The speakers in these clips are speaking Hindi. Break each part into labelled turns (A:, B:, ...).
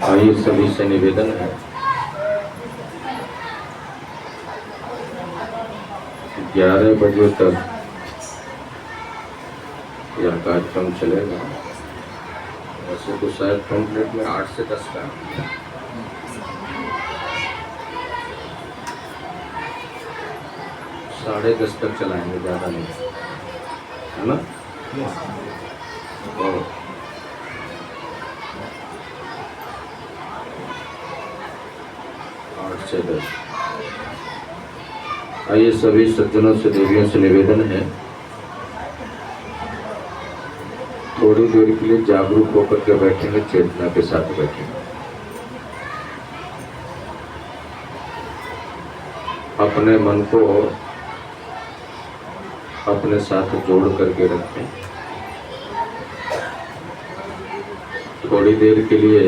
A: आइए सभी से निवेदन है 11 बजे तक यह कार्यक्रम चलेगा। वैसे तो शायद कॉम्प्लेट में 8 से 10 का 10:30 तक चलाएंगे, ज़्यादा नहीं, है ना। और 8 से 10। आइए सभी सज्जनों से, देवियों से निवेदन है थोड़ी देर के लिए जागरूक होकर के बैठेंगे, चेतना के साथ बैठेंगे। अपने मन को अपने साथ जोड़ करके रखें। थोड़ी देर के लिए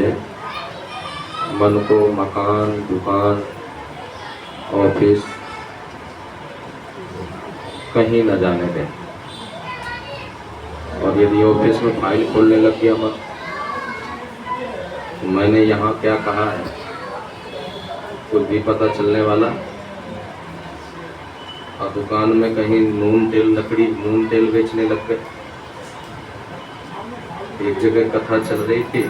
A: मन को मकान, दुकान, ऑफिस कहीं न जाने दें। और यदि ऑफिस में फाइल खोलने लग गया मन, तो मैंने यहाँ क्या कहा है कुछ भी पता चलने वाला। और दुकान में कहीं नून तेल बेचने लग गए। एक जगह कथा चल रही थी,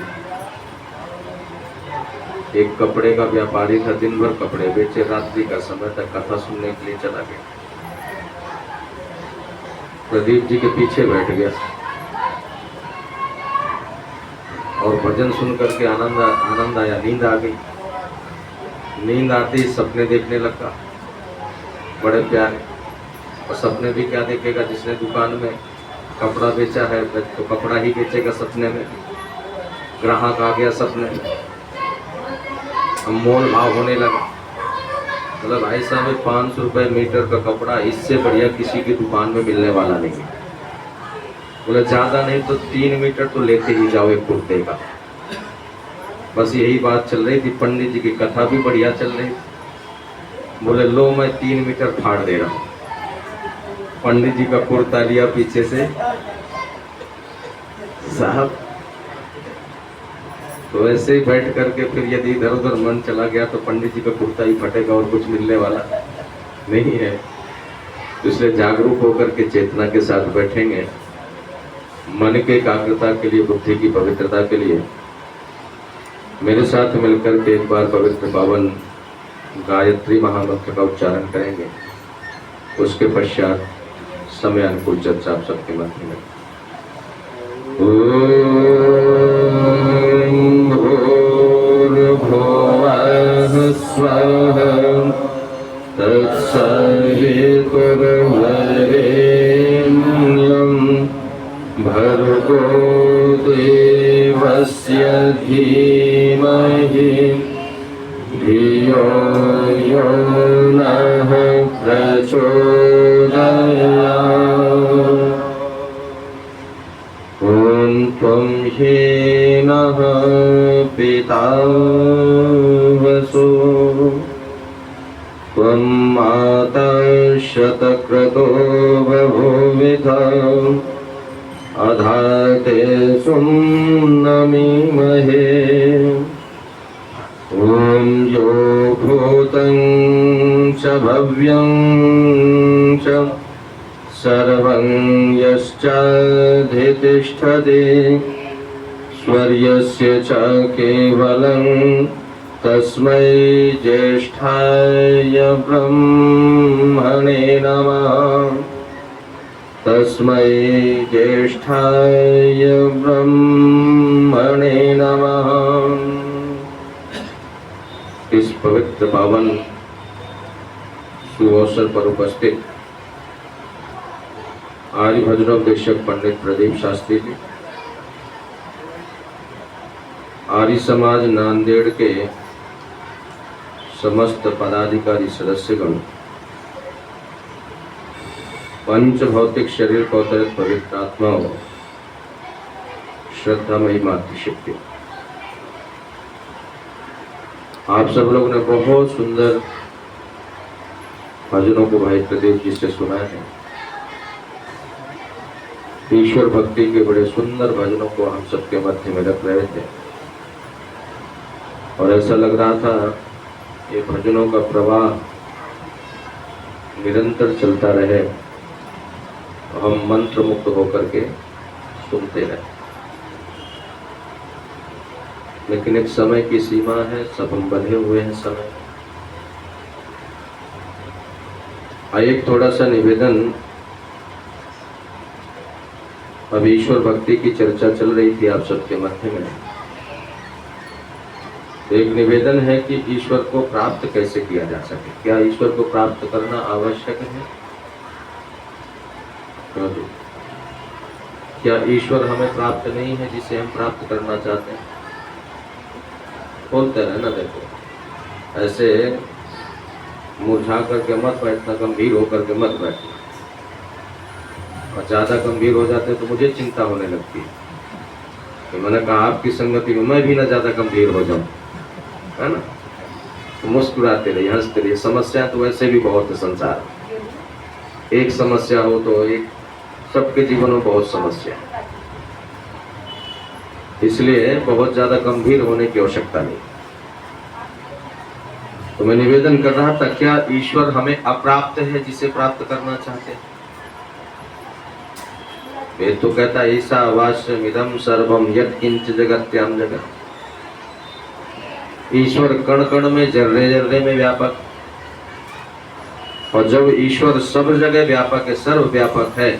A: एक कपड़े का व्यापारी था, दिन भर कपड़े बेचे, रात्रि का समय तक कथा सुनने के लिए चला गया। प्रदीप जी के पीछे बैठ गया और भजन सुन करके आनंद आया, नींद आ गई। नींद आते ही सपने देखने लगा बड़े प्यारे। और सपने भी क्या देखेगा, जिसने दुकान में कपड़ा बेचा है तो कपड़ा ही बेचेगा सपने में। ग्राहक आ गया सपने में, अब मोल भाव होने लगा। मतलब भाई साहब 500 रुपये मीटर का कपड़ा, इससे बढ़िया किसी की दुकान में मिलने वाला नहीं है। बोले ज़्यादा नहीं तो 3 मीटर तो लेते ही जाओ एक कुर्ते का। बस यही बात चल रही थी। पंडित जी की कथा भी बढ़िया चल रही थी। बोले लो मैं 3 मीटर फाड़ दे रहा हूँ। पंडित जी का कुर्ता लिया पीछे से, साहब तो ऐसे ही बैठ करके फिर यदि इधर उधर मन चला गया तो पंडित जी का कुर्ता ही फटेगा और कुछ मिलने वाला नहीं है। इसलिए जागरूक होकर के चेतना के साथ बैठेंगे। मन के एकाग्रता के लिए, बुद्धि की पवित्रता के लिए मेरे साथ मिलकर के एक बार पवित्र पावन गायत्री महामंत्र का उच्चारण करेंगे। उसके पश्चात समय अनुकूल चर्चा आप सबके मध्य में। ओम भूर्भुवः स्वः तत्सवितुर्वरेण्यं भर्गो देवस्य धीमहि धियो यो नः प्रचोदयात्। ॐ त्वं हीनः पिता वसु त्वं माता शतक्रतो बभूविथा अधाते सुम्नमीमहे। ॐ यो भूतं च भव्यं च सर्वं यश्चाधितिष्ठति स्वर्यस्य च केवलं तस्मै ज्येष्ठाय ब्रह्मणे नमः। तस्मै ज्येष्ठाय ब्रह्मणे नमः। इस पवित्र पावन सुअवसर पर उपस्थित आर्य भजनोपदेशक पंडित प्रदीप शास्त्री जी, आर्य समाज नांदेड़ के समस्त पदाधिकारी सदस्यगण, पंच भौतिक शरीर को अवतरित पवित्र आत्माओं, श्रद्धामयी मातृशक्ति, आप सब लोग ने बहुत सुंदर भजनों को भाई प्रदीप जी से सुना है। ईश्वर भक्ति के बड़े सुंदर भजनों को हम सबके मध्य में रख रहे थे। और ऐसा लग रहा था ये भजनों का प्रवाह निरंतर चलता रहे, हम मंत्र मुक्त होकर के सुनते रहे। लेकिन एक समय की सीमा है, सब हम बंधे हुए हैं समय। एक थोड़ा सा निवेदन, अब ईश्वर भक्ति की चर्चा चल रही थी आप सबके मध्य में। एक निवेदन है कि ईश्वर को प्राप्त कैसे किया जा सके। क्या ईश्वर को प्राप्त करना आवश्यक है? क्या ईश्वर हमें प्राप्त नहीं है जिसे हम प्राप्त करना चाहते हैं? बोलते रहे ना, देखो ऐसे मुरझा करके मत बैठना, गंभीर होकर के मत बैठना। और ज़्यादा गंभीर हो जाते तो मुझे चिंता होने लगती है कि मैंने कहा आपकी संगति में मैं भी ना ज़्यादा गंभीर हो जाऊं, है ना। तो मुस्कुराते रहिए, हंसते रहिए। समस्या तो वैसे भी बहुत है संसार में। एक समस्या हो तो एक, सबके जीवन में बहुत समस्या है, इसलिए बहुत ज़्यादा गंभीर होने की आवश्यकता नहीं। तो मैं निवेदन कर रहा था, क्या ईश्वर हमें अप्राप्त है जिसे प्राप्त करना चाहते हैं? वेद तो कहता है ईसा वास्यम इदम सर्वम यत् किंच जगत्याम जगत। ईश्वर कण कण में, जर्रे जर्रे में व्यापक। और जब ईश्वर सब जगह व्यापक है, सर्वव्यापक है,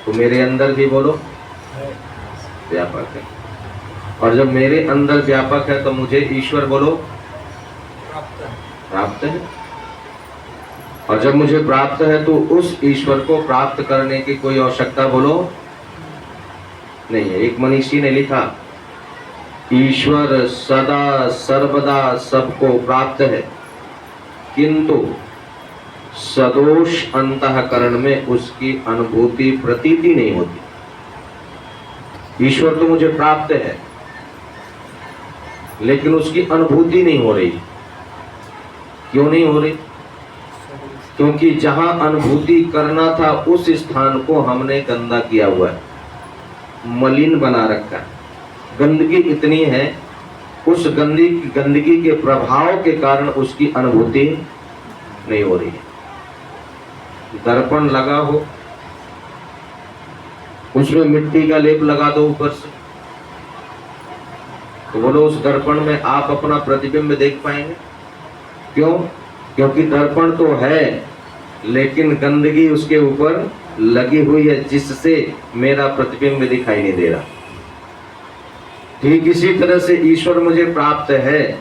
A: तो मेरे अंदर भी बोलो व्यापक है। और जब मेरे अंदर व्यापक है तो मुझे ईश्वर बोलो प्राप्त है। और जब मुझे प्राप्त है तो उस ईश्वर को प्राप्त करने की कोई आवश्यकता बोलो नहीं है। एक मनीषी ने लिखा, ईश्वर सदा सर्वदा सबको प्राप्त है, किंतु सदोष अंतःकरण में उसकी अनुभूति प्रतीति नहीं होती। ईश्वर तो मुझे प्राप्त है, लेकिन उसकी अनुभूति नहीं हो रही। क्यों नहीं हो रही? क्योंकि जहां अनुभूति करना था उस स्थान को हमने गंदा किया हुआ है, मलिन बना रखा है। गंदगी इतनी है, उस गंदगी के प्रभाव के कारण उसकी अनुभूति नहीं हो रही है। दर्पण लगा हो, उसमें मिट्टी का लेप लगा दो ऊपर से, तो बोलो उस दर्पण में आप अपना प्रतिबिंब देख पाएंगे? क्यों? क्योंकि दर्पण तो है, लेकिन गंदगी उसके ऊपर लगी हुई है, जिससे मेरा प्रतिबिंब दिखाई नहीं दे रहा। ठीक इसी तरह से ईश्वर मुझे प्राप्त है,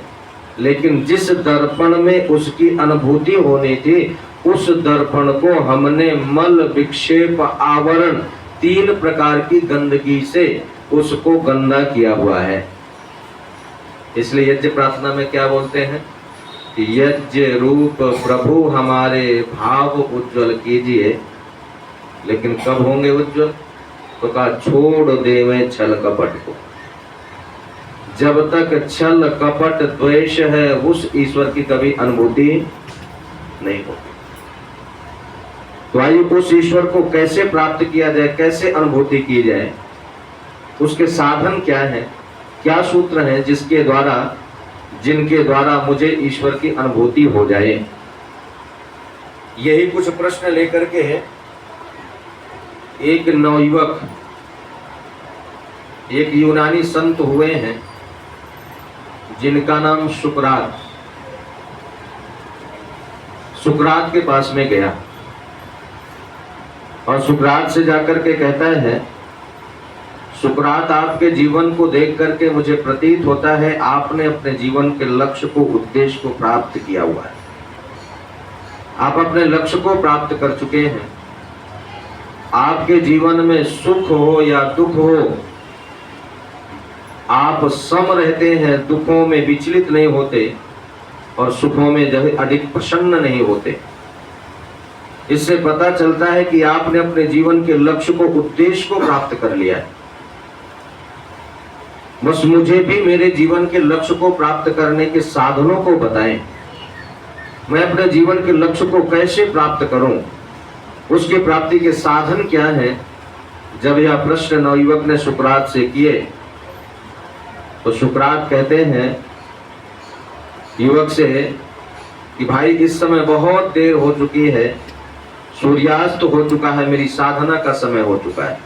A: लेकिन जिस दर्पण में उसकी अनुभूति होनी थी, उस दर्पण को हमने मल, विक्षेप, आवरण, 3 प्रकार की गंदगी से उसको गंदा किया हुआ है। इसलिए यज्ञ प्रार्थना में क्या बोलते हैं? यज्ञ रूप प्रभु हमारे भाव उज्ज्वल कीजिए। लेकिन कब होंगे उज्ज्वल? तो कहा छोड़ देवे छल कपट को। जब तक छल कपट द्वेष है, उस ईश्वर की कभी अनुभूति नहीं होती। तो आइए उस ईश्वर को कैसे प्राप्त किया जाए, कैसे अनुभूति की जाए, उसके साधन क्या है, क्या सूत्र हैं जिनके द्वारा मुझे ईश्वर की अनुभूति हो जाए। यही कुछ प्रश्न लेकर के एक नवयुवक, एक यूनानी संत हुए हैं जिनका नाम सुकरात। सुकरात के पास में गया और सुकरात से जाकर के कहता है, सुकरात आपके जीवन को देख करके मुझे प्रतीत होता है आपने अपने जीवन के लक्ष्य को, उद्देश्य को प्राप्त किया हुआ है। आप अपने लक्ष्य को प्राप्त कर चुके हैं। आपके जीवन में सुख हो या दुख हो, आप सम रहते हैं, दुखों में विचलित नहीं होते और सुखों में अधिक प्रसन्न नहीं होते। इससे पता चलता है कि आपने अपने जीवन के लक्ष्य को, उद्देश्य को प्राप्त कर लिया है। बस मुझे भी मेरे जीवन के लक्ष्य को प्राप्त करने के साधनों को बताएं। मैं अपने जीवन के लक्ष्य को कैसे प्राप्त करूं, उसकी प्राप्ति के साधन क्या हैं। जब यह प्रश्न नवयुवक ने सुकरात से किए तो सुकरात कहते हैं युवक से कि भाई इस समय बहुत देर हो चुकी है, सूर्यास्त हो चुका है, मेरी साधना का समय हो चुका है,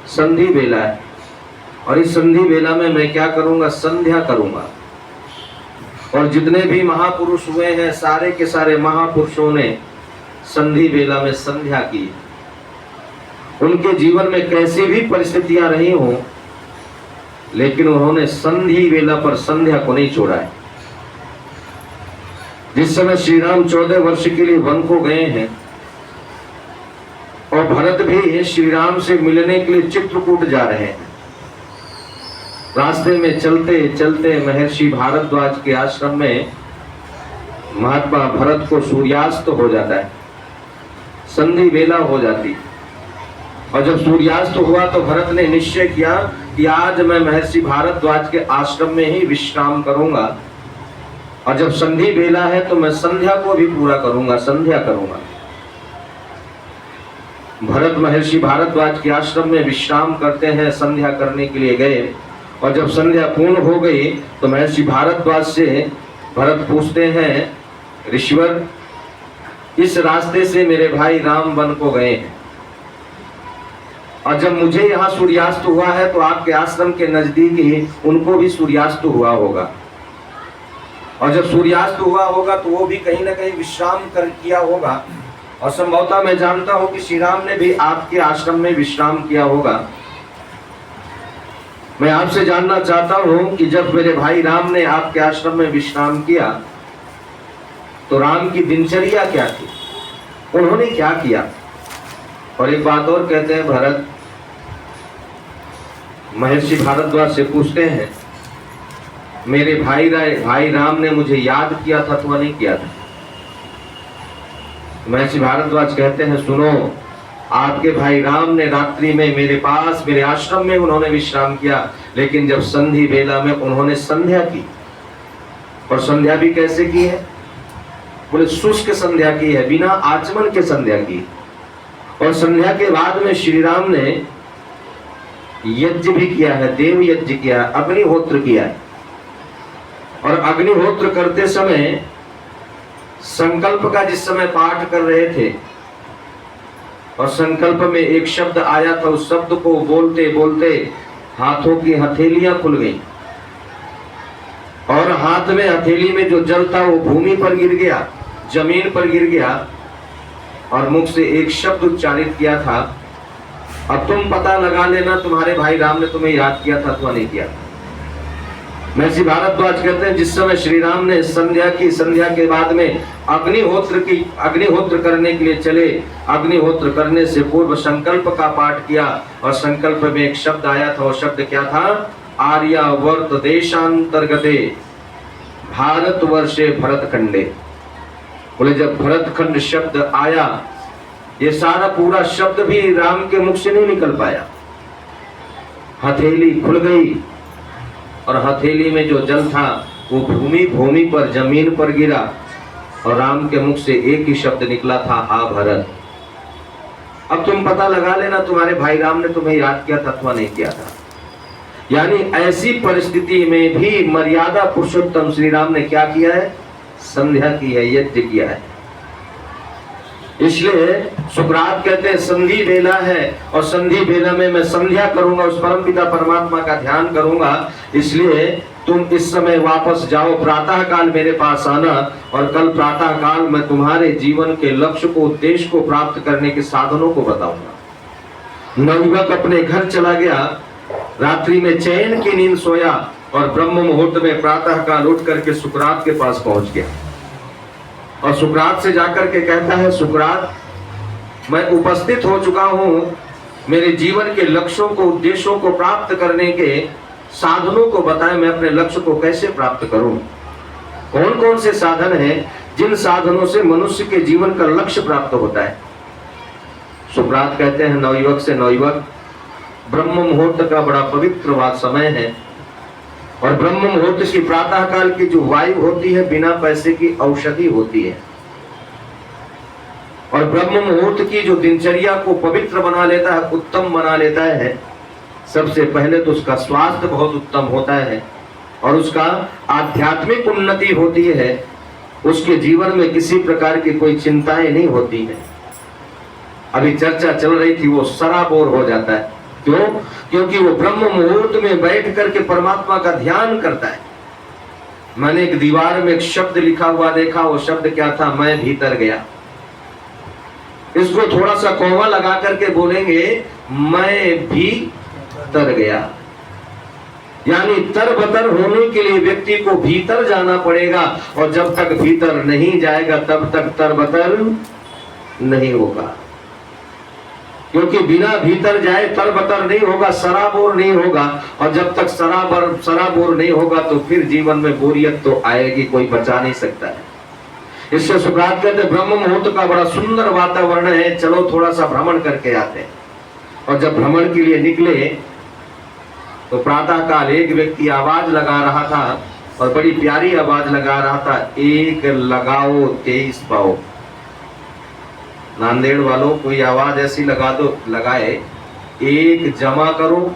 A: संधि बेला है, और इस संधि बेला में मैं क्या करूंगा, संध्या करूंगा। और जितने भी महापुरुष हुए हैं, सारे के सारे महापुरुषों ने संधि बेला में संध्या की। उनके जीवन में कैसी भी परिस्थितियां रही हो, लेकिन उन्होंने संधि बेला पर संध्या को नहीं छोड़ा है। जिस समय श्री राम 14 वर्ष के लिए वन को गए हैं और भरत भी श्री राम से मिलने के लिए चित्रकूट जा रहे हैं, रास्ते में चलते चलते महर्षि भारद्वाज के आश्रम में महात्मा भरत को सूर्यास्त हो जाता है, संधि बेला हो जाती। और जब सूर्यास्त हुआ तो भरत ने निश्चय किया कि आज मैं महर्षि भारद्वाज के आश्रम में ही विश्राम करूंगा, और जब संधि बेला है तो मैं संध्या को भी पूरा करूंगा, संध्या करूंगा। भरत महर्षि भारद्वाज के आश्रम में विश्राम करते हैं, संध्या करने के लिए गए, और जब संध्या पूर्ण हो गई तो महर्षि भारद्वाज से भरत पूछते हैं, ऋषिवर इस रास्ते से मेरे भाई राम वन को गए हैं, और जब मुझे यहाँ सूर्यास्त हुआ है तो आपके आश्रम के नजदीक ही उनको भी सूर्यास्त हुआ होगा, और जब सूर्यास्त हुआ होगा तो वो भी कहीं ना कहीं विश्राम कर किया होगा, और संभवतः मैं जानता हूं कि श्री राम ने भी आपके आश्रम में विश्राम किया होगा। मैं आपसे जानना चाहता हूं कि जब मेरे भाई राम ने आपके आश्रम में विश्राम किया तो राम की दिनचर्या क्या थी, उन्होंने क्या किया। और एक बात और कहते हैं, भरत महर्षि भारद्वाज से पूछते हैं, मेरे भाई राम ने मुझे याद किया था अथवा नहीं किया था। महर्षि भारद्वाज कहते हैं, सुनो, आपके भाई राम ने रात्रि में मेरे पास मेरे आश्रम में उन्होंने विश्राम किया, लेकिन जब संधि बेला में उन्होंने संध्या की, और संध्या भी कैसे की है, बोले शुष्क संध्या की है, बिना आचमन के संध्या की। और संध्या के बाद में श्री राम ने यज्ञ भी किया है, देव यज्ञ किया है, अग्निहोत्र किया है। और अग्निहोत्र करते समय संकल्प का जिस समय पाठ कर रहे थे, और संकल्प में एक शब्द आया था, उस शब्द को बोलते बोलते हाथों की हथेलियां खुल गई, और हाथ में हथेली में जो जल था वो भूमि पर गिर गया, जमीन पर गिर गया, और मुख से एक शब्द उच्चारित किया था, अब तुम पता लगा लेना तुम्हारे भाई राम ने तुम्हें याद किया था अथवा नहीं किया था। महर्षि भारद्वाज कहते हैं, जिस समय श्री राम ने संध्या की, संध्या के बाद में अग्निहोत्र करने के लिए चले, अग्निहोत्र करने से पूर्व संकल्प का पाठ किया, और संकल्प में एक शब्द आया था, वो शब्द क्या था, आर्यावर्त देशांतर्गते भारतवर्षे भरतखंडे। बोले जब भरतखंड शब्द आया, ये सारा पूरा शब्द भी राम के मुख से नहीं निकल पाया, हथेली खुल गई, और हथेली में जो जल था वो भूमि पर जमीन पर गिरा, और राम के मुख से एक ही शब्द निकला था, हा भरत, अब तुम पता लगा लेना तुम्हारे भाई राम ने तुम्हें याद किया था अथवा नहीं किया था। यानी ऐसी परिस्थिति में भी मर्यादा पुरुषोत्तम श्री राम ने क्या किया है, संध्या की है, यज्ञ किया है। इसलिए सुकरात कहते हैं संधि बेला है, और संधि बेला में मैं संध्या करूंगा, उस परमपिता परमात्मा का ध्यान करूंगा। इसलिए तुम इस समय वापस जाओ, प्रातः काल मेरे पास आना, और कल प्रातः काल मैं तुम्हारे जीवन के लक्ष्य को, उद्देश्य को प्राप्त करने के साधनों को बताऊंगा। नवयुवक अपने घर चला गया, रात्रि में चैन की नींद सोया, और ब्रह्म मुहूर्त में प्रातः काल उठ करके सुकरात के पास पहुंच गया, और सुकरात से जाकर के कहता है, सुकरात मैं उपस्थित हो चुका हूं, मेरे जीवन के लक्ष्यों को, उद्देश्यों को प्राप्त करने के साधनों को बताएं, मैं अपने लक्ष्य को कैसे प्राप्त करूं, कौन कौन से साधन हैं जिन साधनों से मनुष्य के जीवन का लक्ष्य प्राप्त होता है। सुकरात कहते हैं नवयुवक से, नवयुवक ब्रह्म मुहूर्त का बड़ा पवित्र समय है, और ब्रह्म मुहूर्त की प्रातः काल की जो वायु होती है बिना पैसे की औषधि होती है, और ब्रह्म मुहूर्त की जो दिनचर्या को पवित्र बना लेता है, उत्तम बना लेता है, सबसे पहले तो उसका स्वास्थ्य बहुत उत्तम होता है, और उसका आध्यात्मिक उन्नति होती है, उसके जीवन में किसी प्रकार की कोई चिंताएं नहीं होती है। अभी चर्चा चल रही थी, वो सराबोर हो जाता है। क्यों? क्योंकि वो ब्रह्म मुहूर्त में बैठ करके परमात्मा का ध्यान करता है। मैंने एक दीवार में एक शब्द लिखा हुआ देखा, वो शब्द क्या था? मैं भीतर गया। इसको थोड़ा सा कोमा लगा करके बोलेंगे, मैं भीतर गया। यानी तरबतर होने के लिए व्यक्ति को भीतर जाना पड़ेगा, और जब तक भीतर नहीं जाएगा तब तक तरबतर नहीं होगा। क्योंकि बिना भीतर जाए तरबतर नहीं होगा, सराबोर नहीं होगा, और जब तक सराबोर नहीं होगा तो फिर जीवन में बोरियत तो आएगी, कोई बचा नहीं सकता है। इससे सुकरात कहते ब्रह्म मुहूर्त का बड़ा सुंदर वातावरण है, चलो थोड़ा सा भ्रमण करके आते हैं। और जब भ्रमण के लिए निकले तो प्रातः काल एक व्यक्ति आवाज लगा रहा था, और बड़ी प्यारी आवाज लगा रहा था, एक लगाओ 23 पाओ। नांदेड़ वालों कोई आवाज ऐसी लगा दो, लगाए, एक जमा करो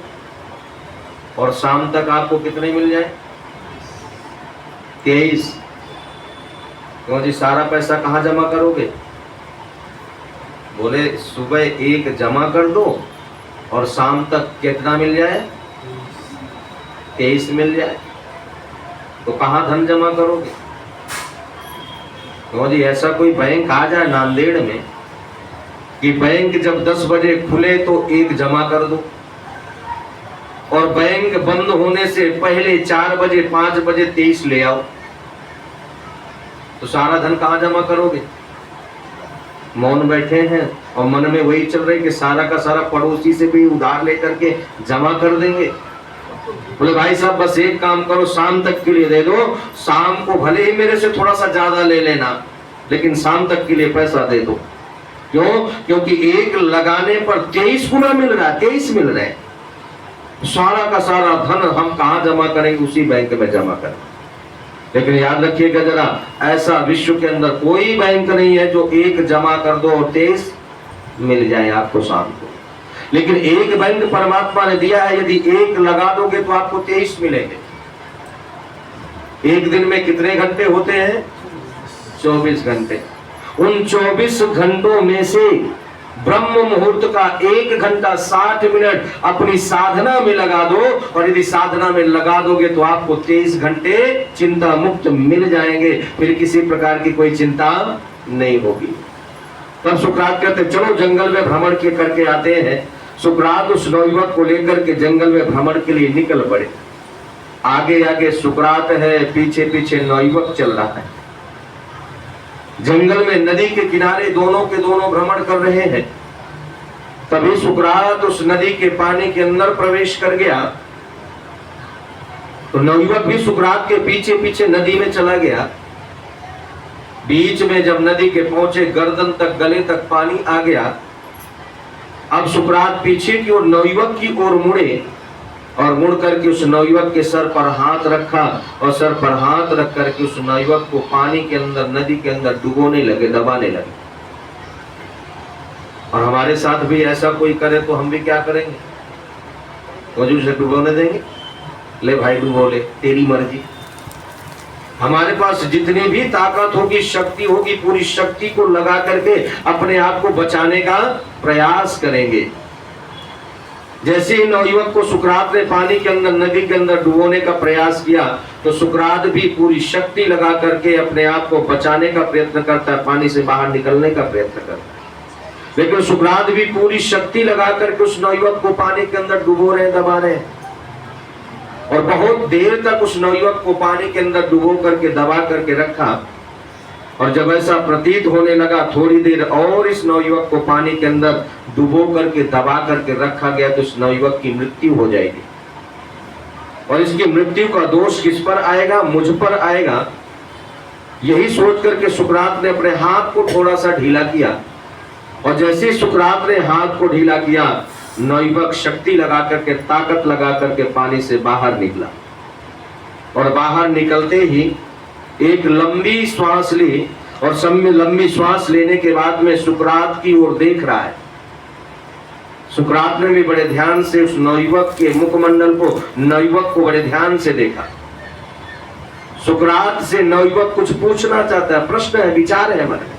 A: और शाम तक आपको कितने मिल जाए? 23। क्यों जी, सारा पैसा कहाँ जमा करोगे? बोले सुबह एक जमा कर दो और शाम तक कितना मिल जाए? 23 मिल जाए। तो कहाँ धन जमा करोगे? क्यों जी, ऐसा कोई बैंक आ जाए नांदेड़ में कि बैंक जब 10 बजे खुले तो एक जमा कर दो, और बैंक बंद होने से पहले 4 बजे 5 बजे 23 ले आओ, तो सारा धन कहाँ जमा करोगे? मौन बैठे हैं और मन में वही चल रही कि सारा का सारा पड़ोसी से भी उधार लेकर के जमा कर देंगे। बोले भाई साहब बस एक काम करो, शाम तक के लिए दे दो, शाम को भले ही मेरे से थोड़ा सा ज्यादा ले लेना, लेकिन शाम तक के लिए पैसा दे दो। क्यों? क्योंकि एक लगाने पर 23 गुना मिल रहा है, 23 मिल रहे हैं। सारा का सारा धन हम कहाँ जमा करेंगे? उसी बैंक में जमा करें। लेकिन याद रखिएगा जरा, ऐसा विश्व के अंदर कोई बैंक नहीं है जो एक जमा कर दो और 23 मिल जाए आपको शाम को। लेकिन एक बैंक परमात्मा ने दिया है, यदि एक लगा दोगे तो आपको 23 मिलेंगे। एक दिन में कितने घंटे होते हैं? 24 घंटे। उन 24 घंटों में से ब्रह्म मुहूर्त का 1 घंटा 60 मिनट अपनी साधना में लगा दो, और यदि साधना में लगा दोगे तो आपको 23 घंटे चिंता मुक्त मिल जाएंगे, फिर किसी प्रकार की कोई चिंता नहीं होगी। तब सुकरात कहते चलो जंगल में भ्रमण के करके आते हैं। सुकरात उस नवयुवक को लेकर के जंगल में भ्रमण के लिए निकल पड़े। आगे आगे सुकरात है, पीछे पीछे नवयुवक चल रहा है। जंगल में नदी के किनारे दोनों के दोनों भ्रमण कर रहे हैं। तभी सुकरात उस नदी के पानी के अंदर प्रवेश कर गया, तो नवयुवक भी सुकरात के पीछे पीछे नदी में चला गया। बीच में जब नदी के पहुंचे, गर्दन तक गले तक पानी आ गया। अब सुकरात पीछे की ओर नवयुवक की ओर मुड़े, और मुड़ करके उस नवयुवक के सर पर हाथ रखा, और सर पर हाथ रख करके उस नवयुवक को पानी के अंदर, नदी के अंदर डुबोने लगे, दबाने लगे। और हमारे साथ भी ऐसा कोई करे तो हम भी क्या करेंगे? वजू से डुबोने देंगे? ले भाई डुबो ले, तेरी मर्जी। हमारे पास जितनी भी ताकत होगी, शक्ति होगी, पूरी शक्ति को लगा करके अपने आप को बचाने का प्रयास करेंगे। जैसे ही नवयुवक को सुकरात ने पानी के अंदर, नदी के अंदर डुबोने का प्रयास किया, तो सुकरात भी पूरी शक्ति लगा करके अपने आप को बचाने का प्रयत्न करता है, पानी से बाहर निकलने का प्रयत्न करता है। लेकिन सुकरात भी पूरी शक्ति लगा करके उस नवयुवक को पानी के अंदर डुबो रहे, दबा रहे, और बहुत देर तक उस नवयुवक को पानी के अंदर डुबो करके दबा करके रखा। और जब ऐसा प्रतीत होने लगा थोड़ी देर और इस नवयुवक को पानी के अंदर डुबो करके दबा करके रखा गया, तो इस नवयुवक की मृत्यु हो जाएगी। और इसकी मृत्यु का दोष किस पर आएगा? मुझ पर आएगा। यही सोच करके सुकरात ने अपने हाथ को थोड़ा सा ढीला किया, और जैसे सुकरात ने हाथ को ढीला किया, नवयुवक शक्ति लगा करके, ताकत लगा करके पानी से बाहर निकला। और बाहर निकलते ही एक लंबी श्वास ली, और सब में लंबी श्वास लेने के बाद में सुकरात की ओर देख रहा है। सुकरात ने भी बड़े ध्यान से उस नवयुवक के मुखमंडल को, नवयुवक को बड़े ध्यान से देखा। सुकरात से नवयुवक कुछ पूछना चाहता है, प्रश्न है, विचार है मन में।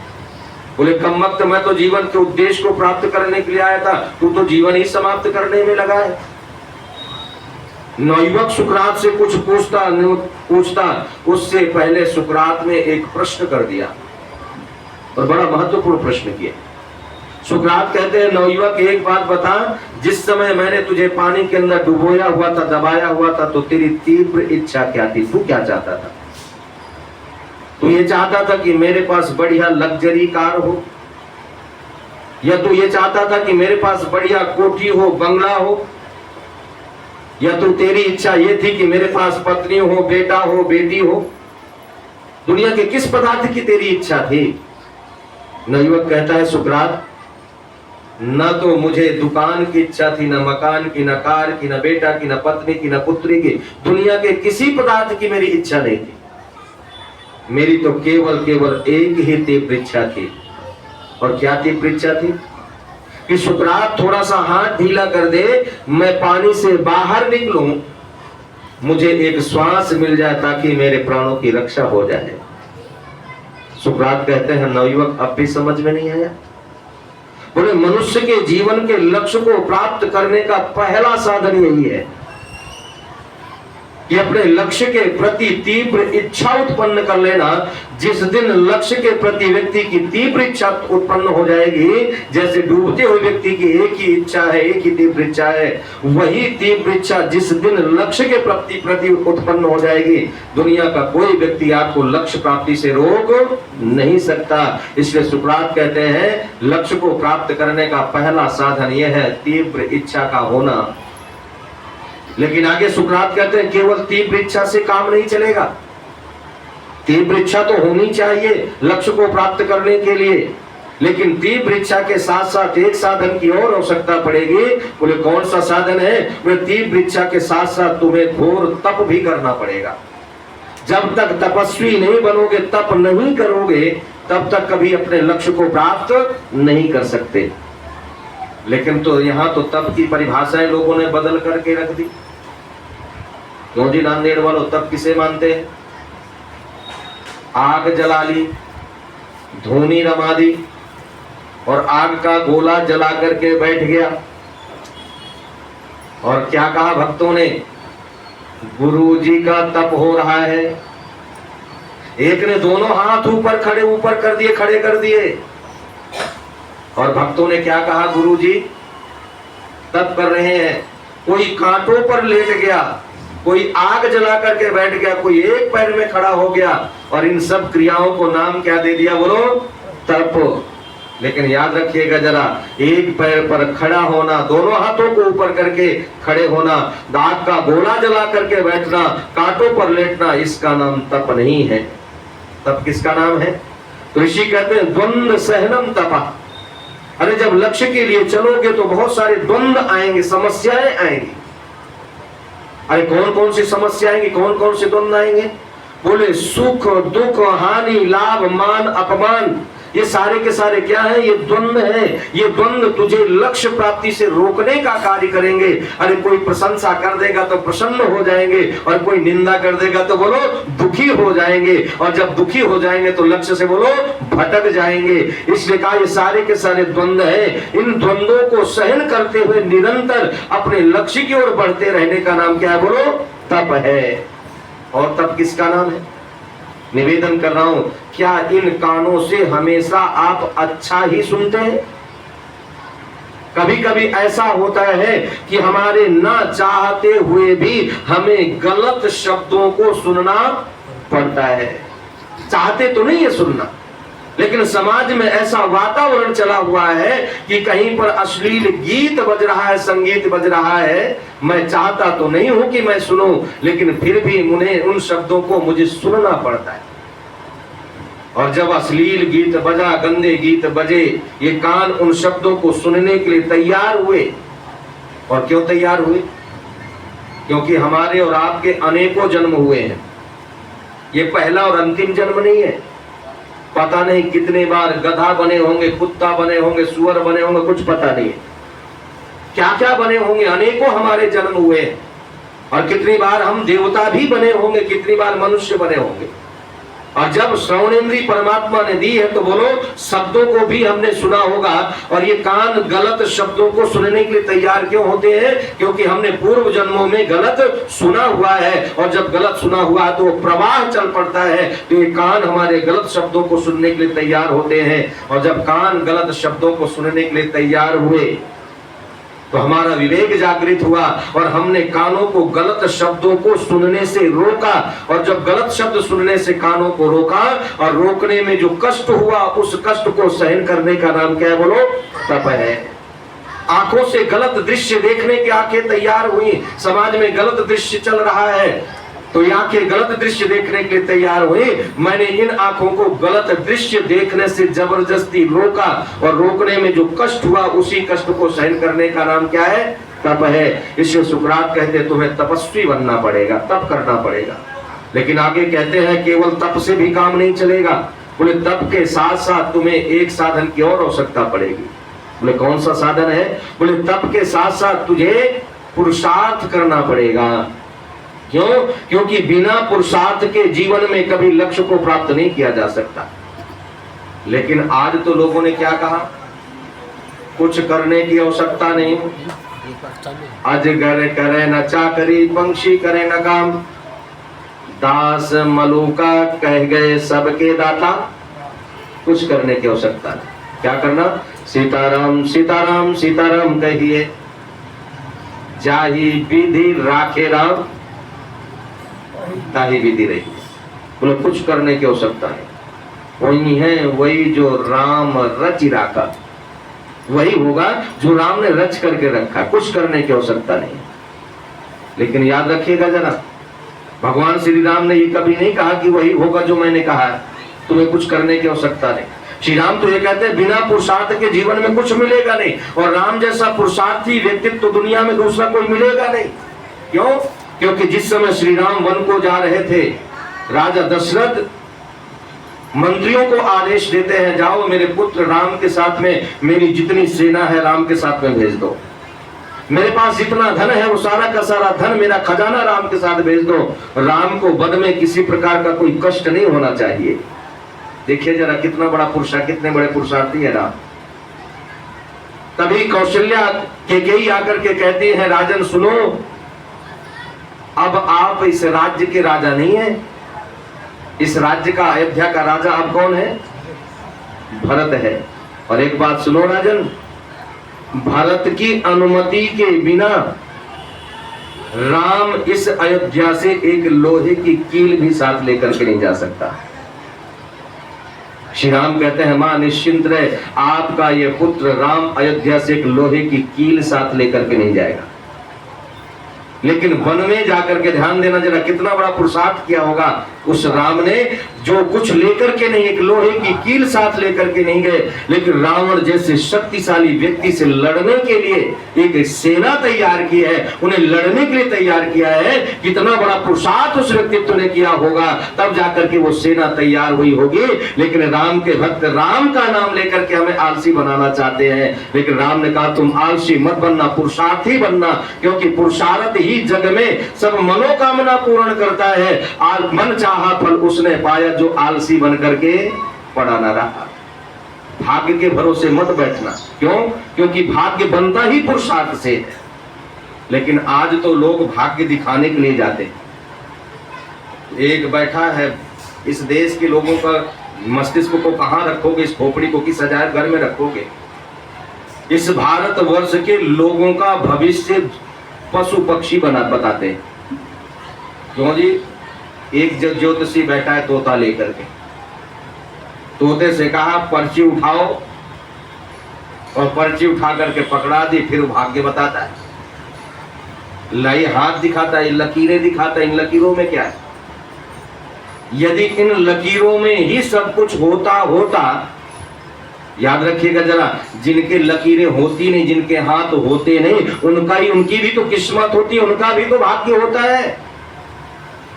A: बोले कमबख्त, मैं तो जीवन के उद्देश्य को प्राप्त करने के लिए आया था, तू तो जीवन ही समाप्त करने में लगा है। नवयुवक सुकरात से कुछ पूछता उससे पहले सुकरात ने एक प्रश्न कर दिया और बड़ा महत्वपूर्ण प्रश्न किया। सुकरात कहते हैं, नवयुवक एक बात बता, जिस समय मैंने तुझे पानी के अंदर डुबोया हुआ था, दबाया हुआ था, तो तेरी तीव्र इच्छा क्या थी? तू क्या चाहता था? तू ये चाहता था कि मेरे पास बढ़िया लग्जरी कार हो, या तू ये चाहता था कि मेरे पास बढ़िया कोठी हो, बंगला हो, या तू तेरी इच्छा ये थी कि मेरे पास पत्नी हो, बेटा हो, बेटी हो? दुनिया के किस पदार्थ की तेरी इच्छा थी? नवयुवक कहता है, सुकरात, न तो मुझे दुकान की इच्छा थी, न मकान की, न कार की, न बेटा की, न पत्नी की, न पुत्री की, दुनिया के किसी पदार्थ की मेरी इच्छा नहीं थी। मेरी तो केवल एक ही तीव्र इच्छा थी। और क्या तीव्र इच्छा थी? कि सुकरात थोड़ा सा हाथ ढीला कर दे, मैं पानी से बाहर निकलूं, मुझे एक श्वास मिल जाए ताकि मेरे प्राणों की रक्षा हो जाए। सुकरात कहते हैं, नवयुवक अब भी समझ में नहीं आया? बोले मनुष्य के जीवन के लक्ष्य को प्राप्त करने का पहला साधन यही है कि अपने लक्ष्य के प्रति तीव्र इच्छा उत्पन्न कर लेना। जिस दिन लक्ष्य के प्रति व्यक्ति की तीव्र इच्छा उत्पन्न हो जाएगी, जैसे डूबते हुए व्यक्ति की एक ही इच्छा है, एक ही तीव्र इच्छा है, वही तीव्र इच्छा जिस दिन लक्ष्य के प्रति उत्पन्न हो जाएगी, दुनिया का कोई व्यक्ति आपको लक्ष्य प्राप्ति से रोक नहीं सकता। इसलिए सुकरात कहते हैं, लक्ष्य को प्राप्त करने का पहला साधन यह है तीव्र इच्छा का होना। लेकिन आगे सुकरात कहते हैं, केवल तीव्र इच्छा से काम नहीं चलेगा। तीव्र इच्छा तो होनी चाहिए लक्ष्य को प्राप्त करने के लिए, लेकिन तीव्र इच्छा के साथ साथ एक साधन की और आवश्यकता पड़ेगी। बोले कौन सा साधन है? बोले तीव्र इच्छा के साथ साथ तुम्हें घोर तप भी करना पड़ेगा। जब तक तपस्वी नहीं बनोगे, तप नहीं करोगे, तब तक कभी अपने लक्ष्य को प्राप्त नहीं कर सकते। लेकिन तो यहाँ तो तप की परिभाषाएं लोगों ने बदल करके रख दी। क्यों जी नांदेड़ वालों, तप किसे मानते हैं? आग जला ली, धूनी रमा दी और आग का गोला जला करके बैठ गया। और क्या कहा भक्तों ने? गुरुजी का तप हो रहा है। एक ने दोनों हाथ ऊपर कर दिए, खड़े कर दिए, और भक्तों ने क्या कहा? गुरुजी तप कर रहे हैं। कोई कांटों पर लेट गया, कोई आग जला करके बैठ गया, कोई एक पैर में खड़ा हो गया, और इन सब क्रियाओं को नाम क्या दे दिया? बोलो, तप। लेकिन याद रखिएगा जरा, एक पैर पर खड़ा होना, दोनों हाथों को ऊपर करके खड़े होना, आग का गोला जला करके बैठना, कांटों पर लेटना, इसका नाम तप नहीं है। तप किसका नाम है? ऋषि कहते हैं, द्वंद्व सहनम तपा। अरे जब लक्ष्य के लिए चलोगे तो बहुत सारे द्वंद्व आएंगे, समस्याएं आएंगी। अरे कौन कौन सी समस्या आएंगी, कौन कौन से द्वंद्व आएंगे? बोले सुख दुख, हानि लाभ, मान अपमान, ये सारे के सारे क्या है? ये द्वंद्व है। ये द्वंद्व तुझे लक्ष्य प्राप्ति से रोकने का कार्य करेंगे। अरे कोई प्रशंसा कर देगा तो प्रसन्न हो जाएंगे, और कोई निंदा कर देगा तो बोलो दुखी हो जाएंगे, और जब दुखी हो जाएंगे तो लक्ष्य से बोलो भटक जाएंगे। इसलिए कहा ये सारे के सारे द्वंद्व है। इन द्वंद्वों को सहन करते हुए निरंतर अपने लक्ष्य की ओर बढ़ते रहने का नाम क्या है? बोलो तप है। और तप किसका नाम है? निवेदन कर रहा हूं, क्या इन कानों से हमेशा आप अच्छा ही सुनते हैं? कभी कभी ऐसा होता है कि हमारे ना चाहते हुए भी हमें गलत शब्दों को सुनना पड़ता है। चाहते तो नहीं है सुनना, लेकिन समाज में ऐसा वातावरण चला हुआ है कि कहीं पर अश्लील गीत बज रहा है, संगीत बज रहा है। मैं चाहता तो नहीं हूं कि मैं सुनूं, लेकिन फिर भी उन्हें उन शब्दों को मुझे सुनना पड़ता है। और जब अश्लील गीत बजा, गंदे गीत बजे, ये कान उन शब्दों को सुनने के लिए तैयार हुए। और क्यों तैयार हुए? क्योंकि हमारे और आपके अनेकों जन्म हुए हैं। ये पहला और अंतिम जन्म नहीं है। पता नहीं कितने बार गधा बने होंगे, कुत्ता बने होंगे, सुअर बने होंगे, कुछ पता नहीं है। क्या क्या बने होंगे, अनेकों हमारे जन्म हुए।
B: और कितनी बार हम देवता भी बने होंगे, कितनी बार मनुष्य बने होंगे। और जब श्रवणेंद्री परमात्मा ने दी है तो बोलो शब्दों को भी हमने सुना होगा। और ये कान गलत शब्दों को सुनने के लिए तैयार क्यों होते हैं? क्योंकि हमने पूर्व जन्मों में गलत सुना हुआ है, और जब गलत सुना हुआ है तो वो प्रवाह चल पड़ता है, तो ये कान हमारे गलत शब्दों को सुनने के लिए तैयार होते हैं। और जब कान गलत शब्दों को सुनने के लिए तैयार हुए तो हमारा विवेक जागृत हुआ, और हमने कानों को गलत शब्दों को सुनने से रोका। और जब गलत शब्द सुनने से कानों को रोका, और रोकने में जो कष्ट हुआ, उस कष्ट को सहन करने का नाम क्या है? बोलो तप है। आंखों से गलत दृश्य देखने की आंखें तैयार हुई, समाज में गलत दृश्य चल रहा है तो ये आंखें गलत दृश्य देखने के लिए तैयार हुई। मैंने इन आंखों को गलत दृश्य देखने से जबरदस्ती रोका, और रोकने में जो कष्ट हुआ उसी कष्ट को सहन करने का नाम क्या है? तप है। इसलिए सुकरात कहते तुम्हें तपस्वी बनना पड़ेगा, तप करना पड़ेगा। लेकिन आगे कहते हैं केवल तप से भी काम नहीं चलेगा। बोले तप के साथ साथ तुम्हें एक साधन की और आवश्यकता पड़ेगी। बोले कौन सा साधन है? बोले तप के साथ साथ तुझे पुरुषार्थ करना पड़ेगा। क्यों? क्योंकि बिना पुरुषार्थ के जीवन में कभी लक्ष्य को प्राप्त नहीं किया जा सकता। लेकिन आज तो लोगों ने क्या कहा? कुछ करने की आवश्यकता नहीं, अजगर करे न चाकरी, पंक्षी करे न काम, दास मलूका कह गए सबके दाता। कुछ करने की आवश्यकता नहीं। क्या करना? सीताराम सीताराम सीताराम कहिए, जाहि विधि राखे राम, ताही विधि रही। बोले कुछ करने की आवश्यकता है, वही है वही जो राम रच राखा, वही होगा जो राम ने रच करके रखा। कुछ करने की आवश्यकता नहीं। लेकिन याद रखिएगा जरा, भगवान श्री राम ने ये कभी नहीं कहा कि वही होगा जो मैंने कहा है, तुम्हें कुछ करने की आवश्यकता नहीं। श्री राम तो ये कहते हैं बिना पुरुषार्थ के जीवन में कुछ मिलेगा नहीं, और राम जैसा पुरुषार्थी व्यक्तित्व तो दुनिया में दूसरा कोई मिलेगा नहीं। क्यों? क्योंकि जिस समय श्री राम वन को जा रहे थे, राजा दशरथ मंत्रियों को आदेश देते हैं जाओ मेरे पुत्र राम के साथ में मेरी जितनी सेना है राम के साथ में भेज दो, मेरे पास जितना धन है वो सारा का सारा धन मेरा खजाना राम के साथ भेज दो, राम को वन में किसी प्रकार का कोई कष्ट नहीं होना चाहिए। देखिए जरा कितना बड़ा पुरुष, कितने बड़े पुरुषार्थी है राम। तभी कौशल्या कैकेयी आकर के कहती है राजन सुनो, अब आप इस राज्य के राजा नहीं है, इस राज्य का अयोध्या का राजा अब कौन है? भरत है। और एक बात सुनो राजन, भरत की अनुमति के बिना राम इस अयोध्या से एक लोहे की कील भी साथ लेकर के नहीं जा सकता। श्री राम कहते हैं मां निश्चिंत रहे, आपका ये पुत्र राम अयोध्या से एक लोहे की कील साथ लेकर के नहीं जाएगा। लेकिन वन में जाकर के ध्यान देना जरा, कितना बड़ा पुरुषार्थ किया होगा उस राम ने, जो कुछ लेकर के नहीं, एक लोहे की कील साथ लेकर के नहीं गए, लेकिन रावण जैसे शक्तिशाली व्यक्ति से लड़ने के लिए एक सेना तैयार की है, उन्हें लड़ने के लिए तैयार किया है। कितना बड़ा पुरुषार्थ उस व्यक्तित्व ने किया होगा, तब जाकर के वो सेना तैयार हुई होगी। लेकिन राम के भक्त राम का नाम लेकर के हमें आलसी बनाना चाहते हैं, लेकिन राम ने कहा तुम आलसी मत बनना, पुरुषार्थी बनना, क्योंकि पुरुषार्थ ही जग में सब मनोकामना पूर्ण करता है। मन चाहा फल उसने पाया, जो आलसी बन करके पड़ा न रहा। भाग्य के भरोसे मत बैठना। क्यों? क्योंकि भाग्य बनता ही पुरुषार्थ से है। लेकिन आज तो लोग भाग्य दिखाने के लिए जाते हैं। एक बैठा है, इस देश के लोगों का मस्तिष्क को कहां रखोगे? इस खोपड़ी को किस अजायब घर में रखोगे? इस भारतवर्ष के लोगों का भविष्य पशु पक्षी बताते हैं। क्यों जी? एक ज्योतिषी बैठा है तोता लेकर के, तोते से कहा पर्ची उठाओ, और पर्ची उठा करके पकड़ा दी, फिर भाग्य बताता है, लाई हाथ दिखाता है, लकीरें दिखाता है। इन लकीरों में क्या है? यदि इन लकीरों में ही सब कुछ होता, याद रखिएगा जरा, जिनके लकीरें होती नहीं, जिनके हाथ होते नहीं, उनकी भी तो किस्मत होती है, उनका भी तो भाग्य होता है।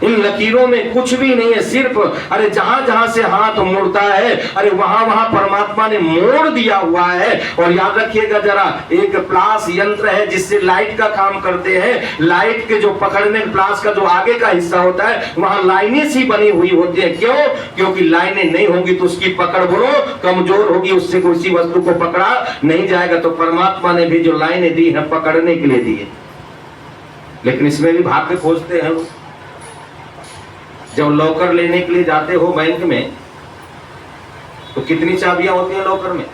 B: इन लकीरों में कुछ भी नहीं है, सिर्फ अरे जहां जहां से हाथ मुड़ता है अरे वहां वहां परमात्मा ने मोड़ दिया हुआ है। और याद रखिएगा जरा, एक प्लास यंत्र है जिससे लाइट का काम करते हैं। लाइट के जो पकड़ने प्लास का जो आगे का हिस्सा होता है वहां लाइनें सी बनी हुई होती है। क्यों? क्योंकि लाइनें नहीं होगी तो उसकी पकड़ बोलो कमजोर होगी, उससे किसी वस्तु को पकड़ा नहीं जाएगा। तो परमात्मा ने भी जो लाइनें दी है पकड़ने के लिए दी है, लेकिन इसमें भी भाग्य खोजते हैं लोग। जब लॉकर लेने के लिए जाते हो बैंक में तो कितनी चाबियां होती हैं लॉकर में?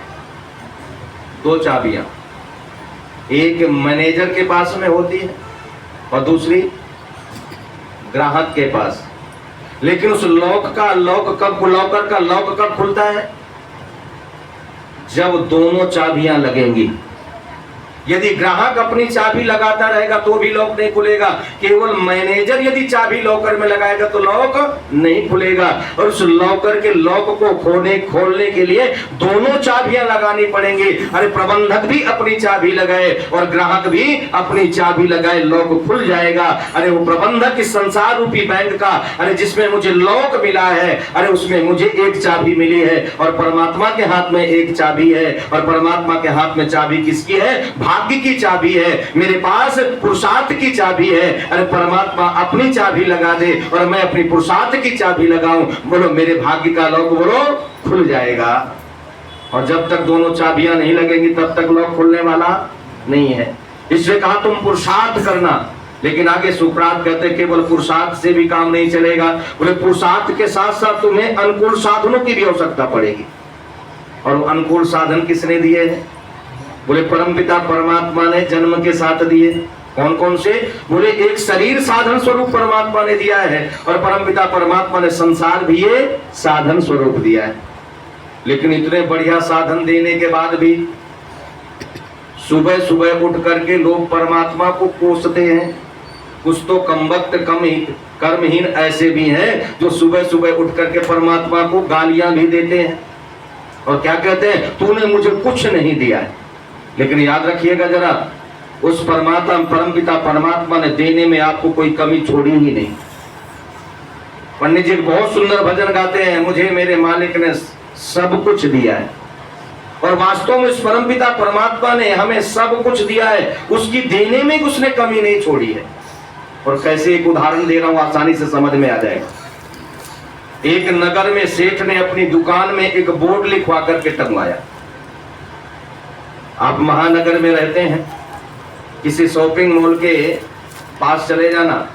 B: 2 चाबियां, एक मैनेजर के पास में होती है और दूसरी ग्राहक के पास। लेकिन उस लॉकर का लॉक कब खुलता है? जब दोनों चाबियां लगेंगी। यदि ग्राहक अपनी चाबी लगाता रहेगा तो भी लॉक नहीं खुलेगा, केवल मैनेजर यदि चाबी लॉकर में लगाएगा तो लॉक नहीं खुलेगा। और उस लॉकर के लॉक को खोलने के लिए दोनों चाबियां लगानी पड़ेंगी। अरे प्रबंधक भी अपनी चाबी लगाए और ग्राहक भी अपनी चाबी लगाए, लॉक खुल जाएगा। अरे वो प्रबंधक इस संसार रूपी बैंक का, अरे जिसमें मुझे लॉक मिला है, अरे उसमें मुझे एक चाबी मिली है और परमात्मा के हाथ में एक चाबी है। और परमात्मा के हाथ में चाबी किसकी है? भाग्य की चाबी है। मेरे पास पुरुषार्थ की चाबी है। अरे परमात्मा अपनी चाबी लगा दे और मैं अपनी पुरुषार्थ की चाबी लगाऊं, बोलो मेरे भाग्य का लॉक बोलो खुल जाएगा। और जब तक दोनों चाबियां नहीं लगेंगी तब तक लॉक खुलने वाला नहीं है। इसलिए कहा तुम पुरुषार्थ करना। लेकिन आगे सुकरात कहते केवल पुरुषार्थ से भी काम नहीं चलेगा, बोले पुरुषार्थ के साथ साथ तुम्हें अनुकूल साधनों की भी आवश्यकता पड़ेगी। और अनुकूल साधन किसने दिए हैं? बोले परमपिता परमात्मा ने जन्म के साथ दिए। कौन कौन से? बोले एक शरीर साधन स्वरूप परमात्मा ने दिया है और परमपिता परमात्मा ने संसार भी ये साधन स्वरूप दिया है। लेकिन इतने बढ़िया साधन देने के बाद भी सुबह सुबह उठ करके लोग परमात्मा को कोसते हैं। कुछ तो कमबख्त कर्महीन ऐसे भी हैं जो सुबह सुबह उठ करके परमात्मा को गालियां भी देते हैं और क्या कहते हैं? तूने मुझे कुछ नहीं दिया है। लेकिन याद रखिएगा जरा, उस परमपिता परमात्मा ने देने में आपको कोई कमी छोड़ी ही नहीं। पंडित जी बहुत सुंदर भजन गाते हैं, मुझे मेरे मालिक ने सब कुछ दिया है। और वास्तव में उस परमपिता परमात्मा ने हमें सब कुछ दिया है, उसकी देने में उसने कमी नहीं छोड़ी है। और कैसे, एक उदाहरण दे रहा हूं, आसानी से समझ में आ जाएगा। एक नगर में सेठ ने अपनी दुकान में एक बोर्ड लिखवा करके टंगवाया। आप महानगर में रहते हैं, किसी शॉपिंग मॉल के पास चले जाना,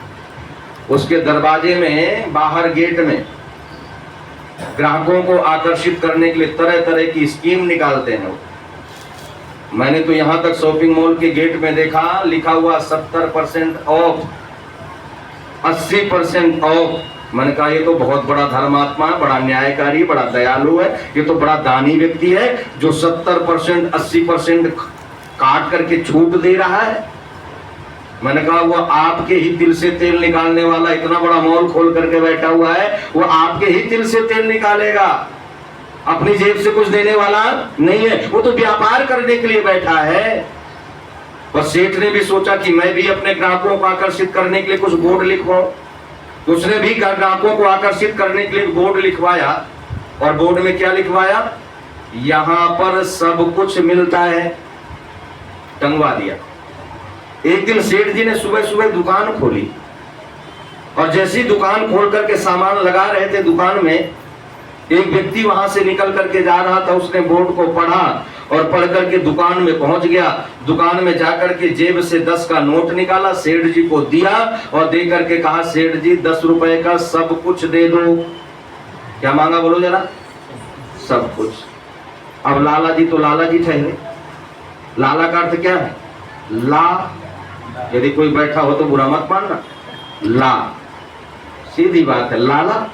B: उसके दरवाजे में बाहर गेट में ग्राहकों को आकर्षित करने के लिए तरह तरह की स्कीम निकालते हैं। मैंने तो यहां तक शॉपिंग मॉल के गेट में देखा लिखा हुआ 70% ऑफ, 80% ऑफ। मैंने कहा ये तो बहुत बड़ा धर्मात्मा है, बड़ा न्यायकारी, बड़ा दयालु है, ये तो बड़ा दानी व्यक्ति है जो 70% 80% काट करके छूट दे रहा है। मैंने कहा वो आपके ही तिल से तेल निकालने वाला इतना बड़ा मॉल खोल करके बैठा हुआ है, वो आपके ही तिल से तेल निकालेगा, अपनी जेब से कुछ देने वाला नहीं है। वो तो व्यापार करने के लिए बैठा है। और सेठ ने भी सोचा कि मैं भी अपने ग्राहकों को आकर्षित करने के लिए कुछ बोर्ड लिखवाऊं। उसने भी ग्राहकों को आकर्षित करने के लिए बोर्ड लिखवाया। और बोर्ड में क्या लिखवाया? यहां पर सब कुछ मिलता है, टंगवा दिया। एक दिन सेठ जी ने सुबह सुबह दुकान खोली और जैसी दुकान खोल करके सामान लगा रहे थे दुकान में, एक व्यक्ति वहां से निकल करके जा रहा था। उसने बोर्ड को पढ़ा और पढ़ करके दुकान में पहुंच गया। दुकान में जाकर के जेब से 10 का नोट निकाला, सेठ जी को दिया और दे करके कहा, सेठ जी 10 रुपए का सब कुछ दे दो। क्या मांगा बोलो जरा? सब कुछ। अब लाला जी तो लाला जी ठहरे। लाला का अर्थ क्या है? ला। यदि कोई बैठा हो तो बुरा मत मानना। ला सीधी बात है, लाला।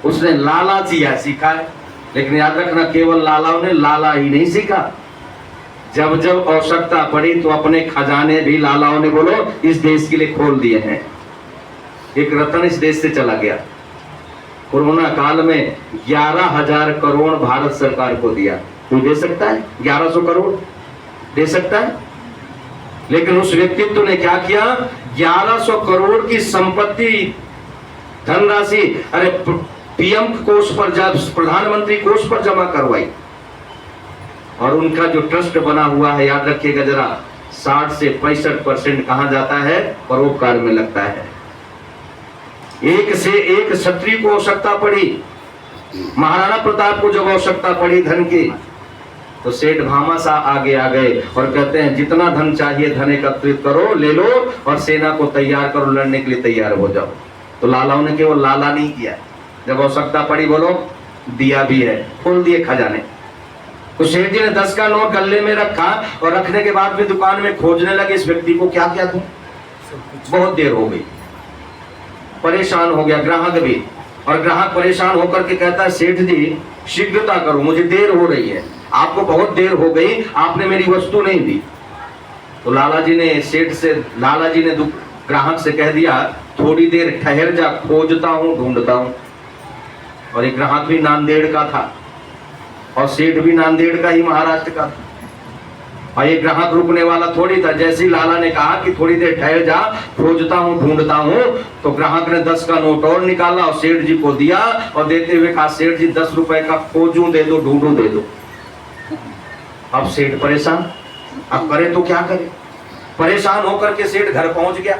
B: उसने लाला जिया सीखा है। लेकिन याद रखना, केवल लालाओं ने लाला ही नहीं सीखा, जब जब आवश्यकता पड़ी तो अपने खजाने भी लालाओं ने बोलो इस देश के लिए खोल दिए हैं। एक रतन इस देश से चला गया। कोरोना काल में 11,000 करोड़ भारत सरकार को दिया। कोई दे सकता है? 1100 करोड़ दे सकता है? लेकिन उस व्यक्तित्व ने क्या किया? 1100 करोड़ की संपत्ति धनराशि अरे पीएम कोष पर प्रधानमंत्री कोष पर जमा करवाई, और उनका जो ट्रस्ट बना हुआ है, याद रखिएगा जरा, 60 से 65% कहां जाता है? परोपकार में लगता है। एक से एक क्षत्रिय को आवश्यकता पड़ी, महाराणा प्रताप को जब आवश्यकता पड़ी धन की, तो सेठ भामाशाह आगे आ गए और कहते हैं जितना धन चाहिए धन एकत्रित करो, ले लो और सेना को तैयार करो, लड़ने के लिए तैयार हो जाओ। तो लालाओं ने केवल लाला नहीं किया, जब आवश्यकता पड़ी बोलो दिया भी है, खोल दिए खजाने। तो सेठ जी ने 10 का नोट गले में रखा और रखने के बाद भी दुकान में खोजने लगे इस व्यक्ति को क्या क्या दूं। बहुत देर हो गई, परेशान हो गया ग्राहक भी, और ग्राहक परेशान होकर के कहता है सेठ जी शीघ्रता करो, मुझे देर हो रही है, आपको बहुत देर हो गई, आपने मेरी वस्तु नहीं दी। तो लाला जी ने ग्राहक से कह दिया थोड़ी देर ठहर जा, खोजता हूं ढूंढता हूं। और एक ग्राहक भी नांदेड़ का था और सेठ भी नांदेड़ का ही, महाराष्ट्र का था, और ये ग्राहक रुकने वाला थोड़ी था। जैसे ही लाला ने कहा कि थोड़ी देर ठहर जा, खोजता हूं ढूंढता हूं, तो ग्राहक ने 10 का नोट और निकाला और सेठ जी को दिया और देते हुए कहा सेठ जी 10 रुपए का खोजूं दे दो, ढूंढूं दे दो। अब सेठ परेशान, अब करे तो क्या करे। परेशान होकर के सेठ घर पहुंच गया,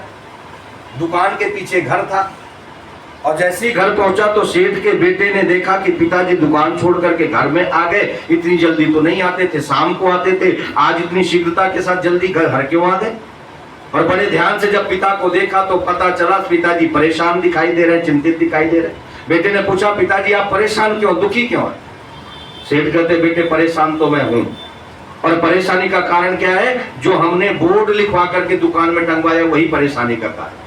B: दुकान के पीछे घर था, और जैसे ही घर पहुंचा तो सेठ के बेटे ने देखा कि पिताजी दुकान छोड़ करके घर में आ गए। इतनी जल्दी तो नहीं आते थे, शाम को आते थे, आज इतनी शीघ्रता के साथ जल्दी घर क्यों आ गए। और बड़े ध्यान से जब पिता को देखा तो पता चला पिताजी परेशान दिखाई दे रहे, चिंतित दिखाई दे रहे। बेटे ने पूछा पिताजी आप परेशान क्यों, दुखी क्यों है? सेठ कहते बेटे परेशान तो मैं हूं, और परेशानी का कारण क्या है? जो हमने बोर्ड लिखवा करके दुकान में टंगवाया वही परेशानी का कारण।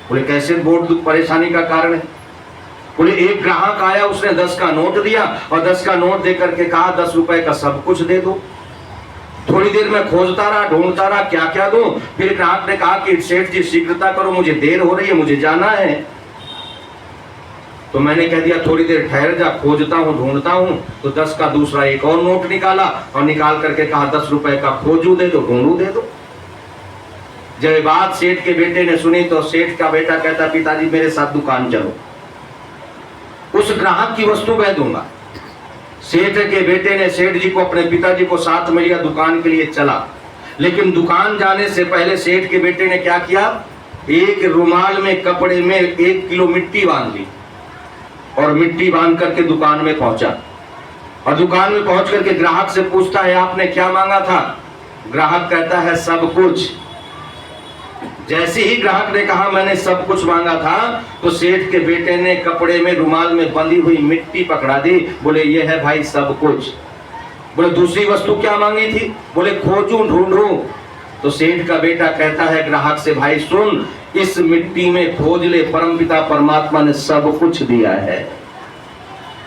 B: बोले कैसे बोर्ड परेशानी का कारण है? बोले एक ग्राहक आया, उसने 10 का नोट दिया और 10 का नोट देकर के कहा 10 रुपए का सब कुछ दे दो। थोड़ी देर में खोजता रहा, ढूंढता रहा क्या क्या दूं। फिर ग्राहक ने कहा कि सेठ जी शीघ्रता करो, मुझे देर हो रही है, मुझे जाना है। तो मैंने कह दिया थोड़ी देर ठहर जा, खोजता हूं ढूंढता हूं। तो 10 का दूसरा एक और नोट निकाला और निकाल करके कहा 10 रुपए का खोजू दे दो, ढूंढू दे दो। जब बात सेठ के बेटे ने सुनी तो सेठ का बेटा कहता पिताजी मेरे साथ दुकान चलो, उस ग्राहक की वस्तु मैं दूंगा। सेठ के बेटे ने सेठ जी को अपने पिताजी को साथ में लिया, दुकान के लिए चला। लेकिन दुकान जाने से पहले सेठ के बेटे ने क्या किया? एक रुमाल में कपड़े में 1 किलो मिट्टी बांध ली और मिट्टी बांध करके दुकान में पहुंचा। और दुकान में पहुंच करके ग्राहक से पूछता है आपने क्या मांगा था? ग्राहक कहता है सब कुछ। जैसे ही ग्राहक ने कहा मैंने सब कुछ मांगा था, तो सेठ के बेटे ने कपड़े में रुमाल में बंधी हुई मिट्टी पकड़ा दी। बोले ये है भाई सब कुछ। बोले दूसरी वस्तु क्या मांगी थी? बोले खोजूं ढूंढूं। तो सेठ का बेटा कहता है ग्राहक से भाई सुन, इस मिट्टी में खोज ले, परमपिता परमात्मा ने सब कुछ दिया है।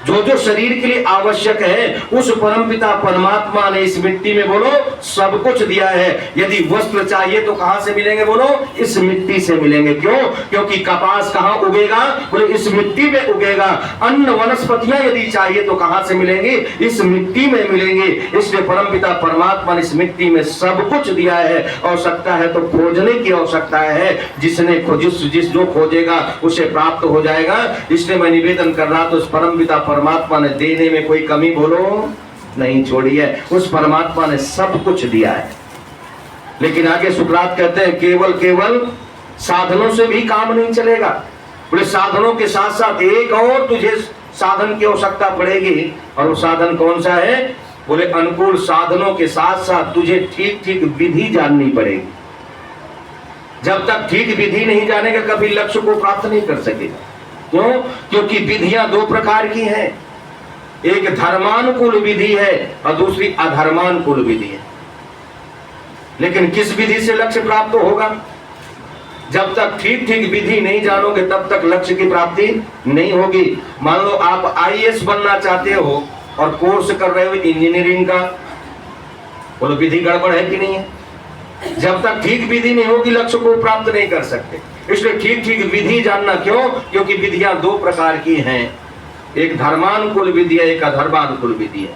B: जो जो शरीर के लिए आवश्यक है उस परमपिता परमात्मा ने इस मिट्टी में बोलो सब कुछ दिया है। यदि वस्त्र चाहिए तो कहां से मिलेंगे? बोलो इस मिट्टी से मिलेंगे। क्यों? क्योंकि कपास कहां उगेगा? बोले इस मिट्टी में उगेगा। अन्न वनस्पतियां यदि चाहिए तो कहां से मिलेंगे? इस मिट्टी में मिलेंगे। इसलिए परमपिता परमात्मा ने इस मिट्टी में सब कुछ दिया है। आवश्यकता है तो खोजने की आवश्यकता है। जिसने जिस जो खोजेगा उसे प्राप्त हो जाएगा। इसलिए मैं निवेदन कर रहा तो उस परमपिता परमात्मा ने देने में कोई कमी बोलो नहीं छोड़ी है। उस परमात्मा ने सब कुछ दिया है। लेकिन आगे सुकरात कहते हैं केवल साधनों से भी काम नहीं चलेगा। बोले साधनों के साथ साथ एक और तुझे साधन की आवश्यकता पड़ेगी। और वो साधन कौन सा है? बोले अनुकूल साधनों के साथ साथ तुझे ठीक ठीक विधि जाननी पड़ेगी। जब तक ठीक विधि नहीं जानेगा कभी लक्ष्य को प्राप्त नहीं कर सकेगा। क्यों? क्योंकि विधियां 2 प्रकार की हैं। एक धर्मानुकूल विधि है और दूसरी अधर्मानुकूल विधि है। लेकिन किस विधि से लक्ष्य प्राप्त होगा? जब तक ठीक ठीक विधि नहीं जानोगे तब तक लक्ष्य की प्राप्ति नहीं होगी। मान लो आप IAS बनना चाहते हो और कोर्स कर रहे हो इंजीनियरिंग का, बोलो विधि गड़बड़ है कि नहीं है? जब तक ठीक विधि नहीं होगी लक्ष्य को प्राप्त नहीं कर सकते। इसलिए ठीक ठीक विधि जानना। क्यों? क्योंकि विधियां 2 प्रकार की हैं। एक धर्मानुकूल विधि है, एक अधर्मानुकूल विधि है।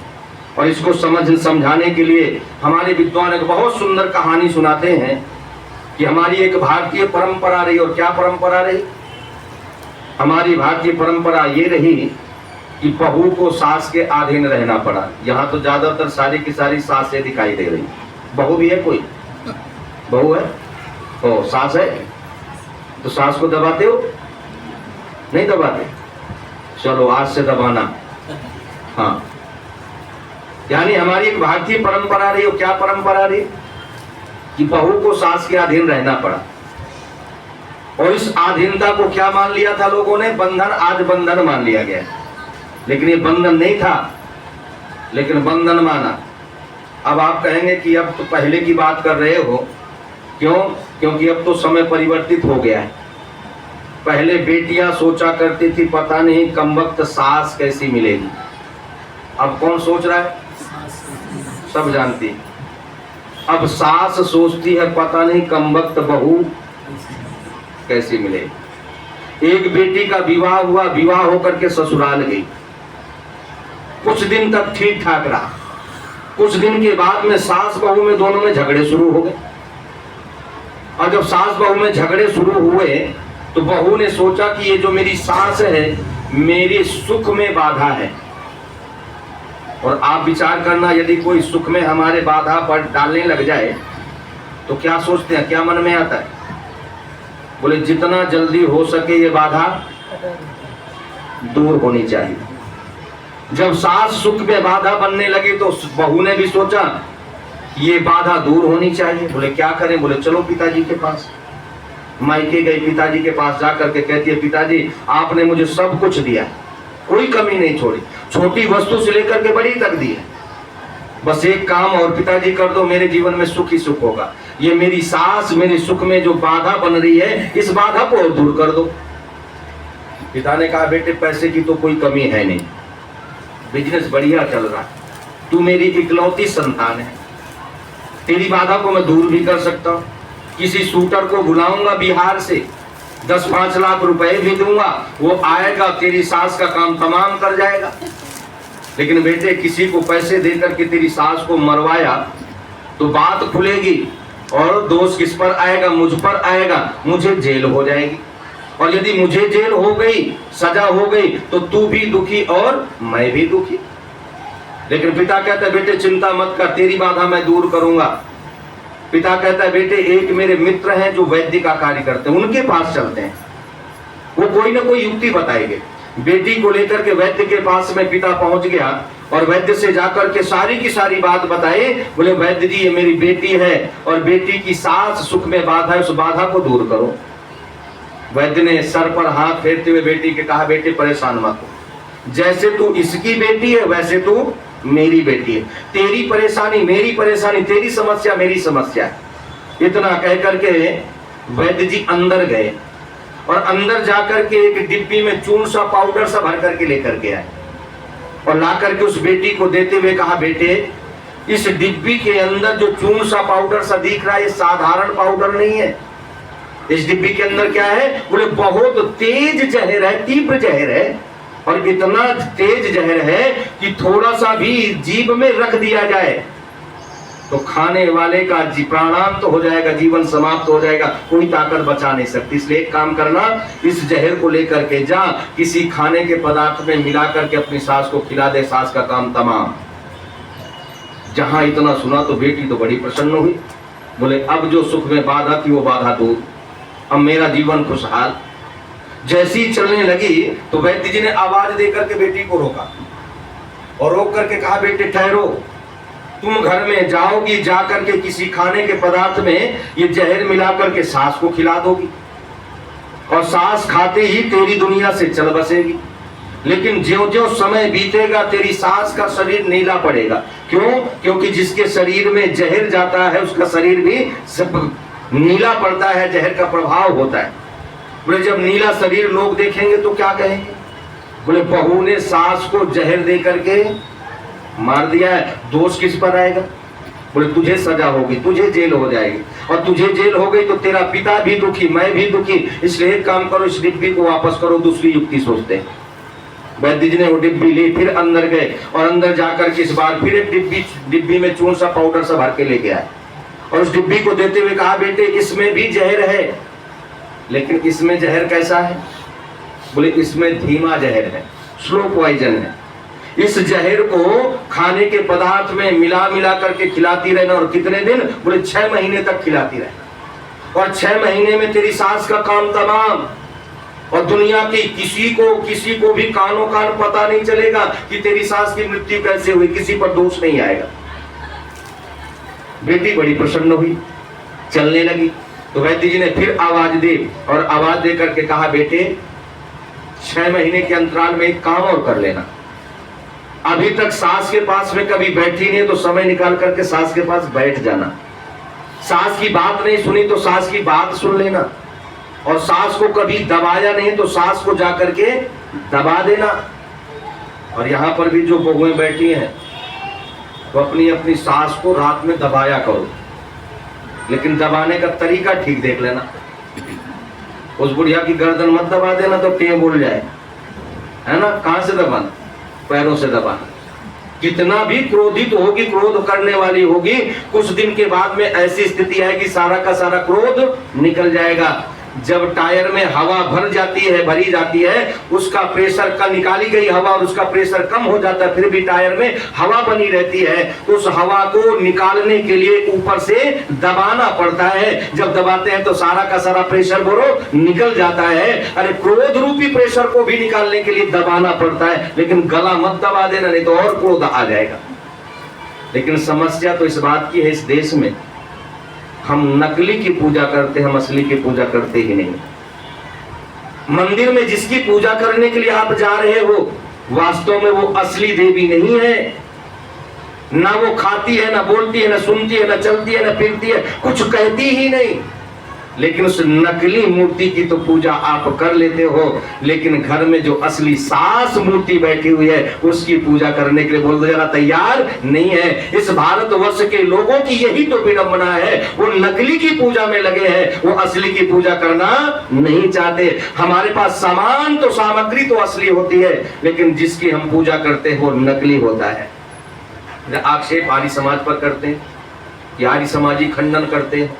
B: और इसको समझाने के लिए हमारे विद्वान एक बहुत सुंदर कहानी सुनाते हैं कि हमारी एक भारतीय परंपरा रही। और क्या परंपरा रही? हमारी भारतीय परंपरा ये रही कि बहू को सास के अधीन रहना पड़ा। यहाँ तो ज्यादातर सारी की सारी सास से दिखाई दे रही। बहू भी है कोई? बहू है? ओ सास है? तो सास को दबाते हो? नहीं दबाते? चलो आज से दबाना। हाँ, यानी हमारी एक भारतीय परंपरा रही। हो क्या परंपरा रही? कि बहू को सास के अधीन रहना पड़ा। और इस अधीनता को क्या मान लिया था लोगों ने? बंधन। आज बंधन मान लिया गया, लेकिन ये बंधन नहीं था, लेकिन बंधन माना। अब आप कहेंगे कि अब तो पहले की बात कर रहे हो। क्यों? क्योंकि अब तो समय परिवर्तित हो गया है। पहले बेटियां सोचा करती थी पता नहीं कमबख्त सास कैसी मिलेगी। अब कौन सोच रहा है? सब जानती। अब सास सोचती है पता नहीं कमबख्त बहू कैसी मिलेगी। एक बेटी का विवाह हुआ, विवाह होकर के ससुराल गई, कुछ दिन तक ठीक ठाक रहा। कुछ दिन के बाद में सास बहू में दोनों में झगड़े शुरू हो गए। और जब सास बहू में झगड़े शुरू हुए तो बहू ने सोचा कि ये जो मेरी सास है मेरे सुख में बाधा है। और आप विचार करना, यदि कोई सुख में हमारे बाधा पर डालने लग जाए तो क्या सोचते हैं, क्या मन में आता है? बोले जितना जल्दी हो सके ये बाधा दूर होनी चाहिए। जब सास सुख में बाधा बनने लगी तो बहू ने भी सोचा ये बाधा दूर होनी चाहिए। बोले क्या करें? बोले चलो पिताजी के पास। मायके गई, पिताजी के पास जाकर के कहती है पिताजी आपने मुझे सब कुछ दिया, कोई कमी नहीं छोड़ी, छोटी वस्तु से लेकर के बड़ी तक दी है। बस एक काम और पिताजी कर दो, मेरे जीवन में सुख ही सुख होगा। ये मेरी सास मेरे सुख में जो बाधा बन रही है इस बाधा को और दूर कर दो। पिता ने कहा बेटे पैसे की तो कोई कमी है नहीं, बिजनेस बढ़िया चल रहा है, तू मेरी इकलौती संतान है, तेरी बाधा को मैं दूर भी कर सकता हूँ। किसी शूटर को बुलाऊंगा बिहार से, 10-5 लाख रुपए भी दूंगा, वो आएगा तेरी सास का काम तमाम कर जाएगा। लेकिन बेटे किसी को पैसे देकर के तेरी सास को मरवाया तो बात खुलेगी और दोष किस पर आएगा? मुझ पर आएगा, मुझे जेल हो जाएगी। और यदि मुझे जेल हो गई, सजा हो गई तो तू भी दुखी और मैं भी दुखी। लेकिन पिता कहता है बेटे चिंता मत कर, तेरी बाधा मैं दूर करूंगा। पिता कहता है बेटे एक मेरे मित्र हैं जो वैद्य का कार्य करते हैं, उनके पास चलते हैं, वो कोई ना कोई युक्ति बताएंगे। बेटी को लेकर के वैद्य के पास में पिता पहुंच गया और वैद्य से जाकर के सारी की सारी बात बताए। बोले वैद्य जी ये मेरी बेटी है और बेटी की सास सुख में बाधा है, उस बाधा को दूर करो। वैद्य ने सर पर हाथ फेरते हुए बेटी के कहा बेटे परेशान मत हो, जैसे तू इसकी बेटी है वैसे तू मेरी बेटी है, तेरी परेशानी मेरी परेशानी, तेरी समस्या मेरी समस्या। इतना कह करके वैद्य जी अंदर गए और अंदर जाकर के एक डिब्बी में चूर्ण सा पाउडर सा भर करके लेकर के आए और ला करके उस बेटी को देते हुए कहा बेटे इस डिब्बी के अंदर जो चूर्ण सा पाउडर सा दिख रहा है ये साधारण पाउडर नहीं है। इस डिब्बी के अंदर क्या है? बोले बहुत तेज जहर है, तीव्र जहर है। और इतना तेज जहर है कि थोड़ा सा भी जीभ में रख दिया जाए तो खाने वाले का प्राणांत हो जाएगा, जीवन समाप्त हो जाएगा, कोई ताकत बचा नहीं सकती। इसलिए एक काम करना, इस जहर को लेकर के जा, किसी खाने के पदार्थ में मिला करके अपनी सास को खिला दे, सास का काम तमाम। जहां इतना सुना तो बेटी तो बड़ी प्रसन्न हुई। बोले अब जो सुख में बाधा थी वो बाधा दूर, अब मेरा जीवन खुशहाल। जैसी चलने लगी तो वैद्य जी ने आवाज देकर के बेटी को रोका और रोक करके कहा बेटे ठहरो, तुम घर में जाओगी, जाकर के किसी खाने के पदार्थ में ये जहर मिलाकर के सास को खिला दोगी और सास खाते ही तेरी दुनिया से चल बसेगी। लेकिन ज्यों ज्यों समय बीतेगा तेरी सास का शरीर नीला पड़ेगा। क्यों? क्योंकि जिसके शरीर में जहर जाता है उसका शरीर भी सब नीला पड़ता है, जहर का प्रभाव होता है। बोले जब नीला शरीर लोग देखेंगे तो क्या कहेंगे? बोले बहू ने सास को जहर दे करके मार दिया है, दोष किस पर आएगा? बोले तुझे सजा होगी, तुझे जेल हो जाएगी, और तुझे जेल हो गई तो तेरा पिता भी दुखी, मैं भी दुखी। इसलिए एक काम करो, इस डिब्बी को वापस करो। दूसरी युक्ति सोचते हैं। वैद्य जी ने वो डिब्बी ली, फिर अंदर गए और अंदर जाकर के इस बार फिर एक डिब्बी में चूर्ण सा पाउडर सा भर के लेके आए और उस डिब्बी को देते हुए कहा बेटे इसमें भी जहर है। लेकिन इसमें जहर कैसा है? बोले इसमें धीमा जहर है, स्लो पॉइजन है। इस जहर को खाने के पदार्थ में मिला मिला करके खिलाती रहना। और कितने दिन? बोले 6 महीने तक खिलाती रहना। और 6 महीने में तेरी सांस का काम तमाम। और दुनिया की किसी को भी कानों कान पता नहीं चलेगा कि तेरी सास की मृत्यु कैसे हुई, किसी पर दोष नहीं आएगा। बेटी बड़ी प्रसन्न हुई, चलने लगी। तो वैद्य जी ने फिर आवाज दी और आवाज दे करके कहा, बेटे 6 महीने के अंतराल में एक काम और कर लेना। अभी तक सास के पास में कभी बैठी नहीं है तो समय निकाल करके सास के पास बैठ जाना। सास की बात नहीं सुनी तो सास की बात सुन लेना। और सास को कभी दबाया नहीं तो सास को जाकर के दबा देना। और यहां पर भी जो बहुएं बैठी हैं तो अपनी अपनी सास को रात में दबाया करो, लेकिन दबाने का तरीका ठीक देख लेना। उस बुढ़िया की गर्दन मत दबा देना तो टें बोल जाए, है ना। कहां से दबाना? पैरों से दबाना। कितना भी क्रोधित होगी, क्रोध करने वाली होगी, कुछ दिन के बाद में ऐसी स्थिति आएगी सारा का सारा क्रोध निकल जाएगा। जब टायर में हवा भरी जाती है, उसका प्रेशर का निकाली गई हवा और उसका प्रेशर कम हो जाता है, फिर भी टायर में हवा बनी रहती है। तो उस हवा को निकालने के लिए ऊपर से दबाना पड़ता है। जब दबाते हैं तो सारा का सारा प्रेशर बोलो निकल जाता है। अरे क्रोध रूपी प्रेशर को भी निकालने के लिए दबाना पड़ता है, लेकिन गला मत दबा देना, नहीं तो और क्रोध आ जाएगा। लेकिन समस्या तो इस बात की है, इस देश में हम नकली की पूजा करते हैं, हम असली की पूजा करते ही नहीं। मंदिर में जिसकी पूजा करने के लिए आप जा रहे हो, वास्तव में वो असली देवी नहीं है। ना वो खाती है, ना बोलती है, ना सुनती है, ना चलती है, ना फिरती है, कुछ कहती ही नहीं। लेकिन उस नकली मूर्ति की तो पूजा आप कर लेते हो, लेकिन घर में जो असली सास मूर्ति बैठी हुई है उसकी पूजा करने के लिए बोल दो जरा तैयार नहीं है। इस भारतवर्ष के लोगों की यही तो विडंबना है, वो नकली की पूजा में लगे हैं, वो असली की पूजा करना नहीं चाहते। हमारे पास सामान तो सामग्री तो असली होती है, लेकिन जिसकी हम पूजा करते हैं वो नकली होता है। आक्षेप आर्य समाज पर करते हैं कि आर्य समाजी खंडन करते हैं।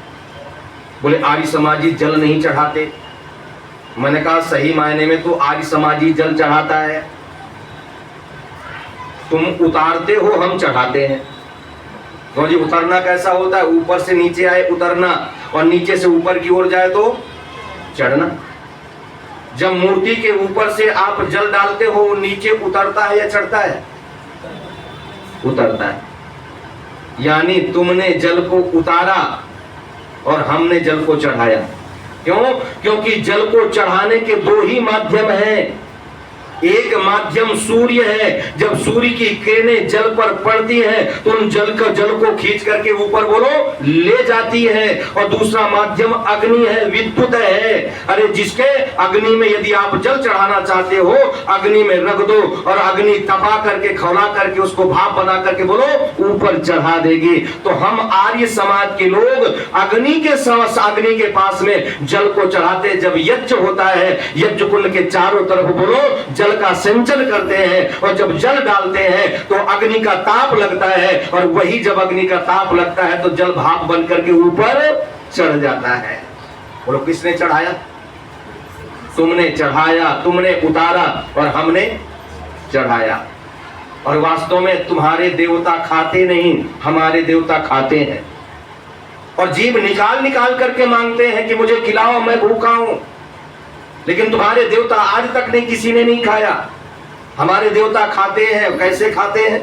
B: बोले आर्य समाजी जल नहीं चढ़ाते। मैंने कहा सही मायने में तो आर्य समाजी जल चढ़ाता है। तुम उतारते हो, हम चढ़ाते हैं। तो जी उतरना कैसा होता है? ऊपर से नीचे आए उतरना, और नीचे से ऊपर की ओर जाए तो चढ़ना। जब मूर्ति के ऊपर से आप जल डालते हो, नीचे उतरता है या चढ़ता है? उतरता है। यानी तुमने जल को उतारा और हमने जल को चढ़ाया। क्यों? क्योंकि जल को चढ़ाने के 2 ही माध्यम हैं। एक माध्यम सूर्य है, जब सूर्य की किरणें जल पर पड़ती हैं तो उन जल को खींच करके ऊपर बोलो ले जाती है। और दूसरा माध्यम अग्नि है, विद्युत है। अरे जिसके अग्नि में यदि आप जल चढ़ाना चाहते हो, अग्नि में रख दो और अग्नि तपा करके खौला करके उसको भाप बना करके बोलो ऊपर चढ़ा देगी। तो हम आर्य समाज के लोग अग्नि के पास में जल को चढ़ाते। जब यज्ञ होता है, यज्ञ कुंड के चारों तरफ बोलो जल का सिंचन करते हैं, और जब जल डालते हैं तो अग्नि का ताप लगता है, और वही जब अग्नि का ताप लगता है तो जल भाप बन करके ऊपर चढ़ जाता है। बोलो किसने चढ़ाया? तुमने चढ़ाया, तुमने उतारा और हमने चढ़ाया। और वास्तव में तुम्हारे देवता खाते नहीं, हमारे देवता खाते हैं। और जीभ निकाल निकाल करके मांगते हैं कि मुझे खिलाओ, मैं भूखा हूं। लेकिन तुम्हारे देवता आज तक नहीं, किसी ने नहीं खाया। हमारे देवता खाते हैं। कैसे खाते हैं?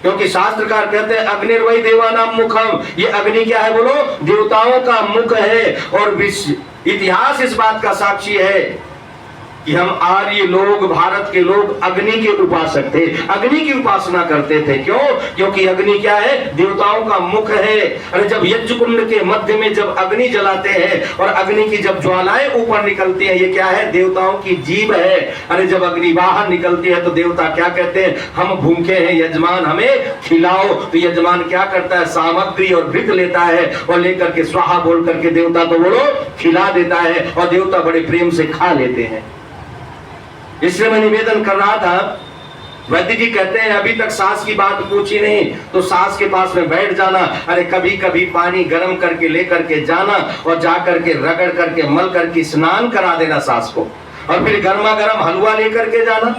B: क्योंकि शास्त्रकार कहते हैं अग्निर्वै देवानाम मुखम। ये अग्नि क्या है? बोलो देवताओं का मुख है। और इतिहास इस बात का साक्षी है कि हम आर्य लोग, भारत के लोग अग्नि के उपासक थे, अग्नि की उपासना करते थे। क्यों? क्योंकि अग्नि क्या है? देवताओं का मुख है। अरे जब यज्ञ कुंड के मध्य में जब अग्नि जलाते हैं और अग्नि की जब ज्वालाएं ऊपर निकलती हैं, ये क्या है? देवताओं की जीभ है। अरे जब अग्नि बाहर निकलती है तो देवता क्या कहते हैं? हम भूखे हैं यजमान, हमें खिलाओ। तो यजमान क्या करता है? सामग्री और घृत लेता है और लेकर के स्वाहा बोल करके देवता को बोलो खिला देता है, और देवता बड़े प्रेम से खा लेते हैं। इसलिए मैं निवेदन कर रहा था, वैद्य जी कहते हैं अभी तक सास की बात पूछी नहीं तो सास के पास में बैठ जाना। अरे कभी कभी पानी गर्म करके लेकर के जाना और जा करके रगड़ करके मल करके स्नान करा देना सास को। और फिर गर्मा गर्म हलवा लेकर के जाना,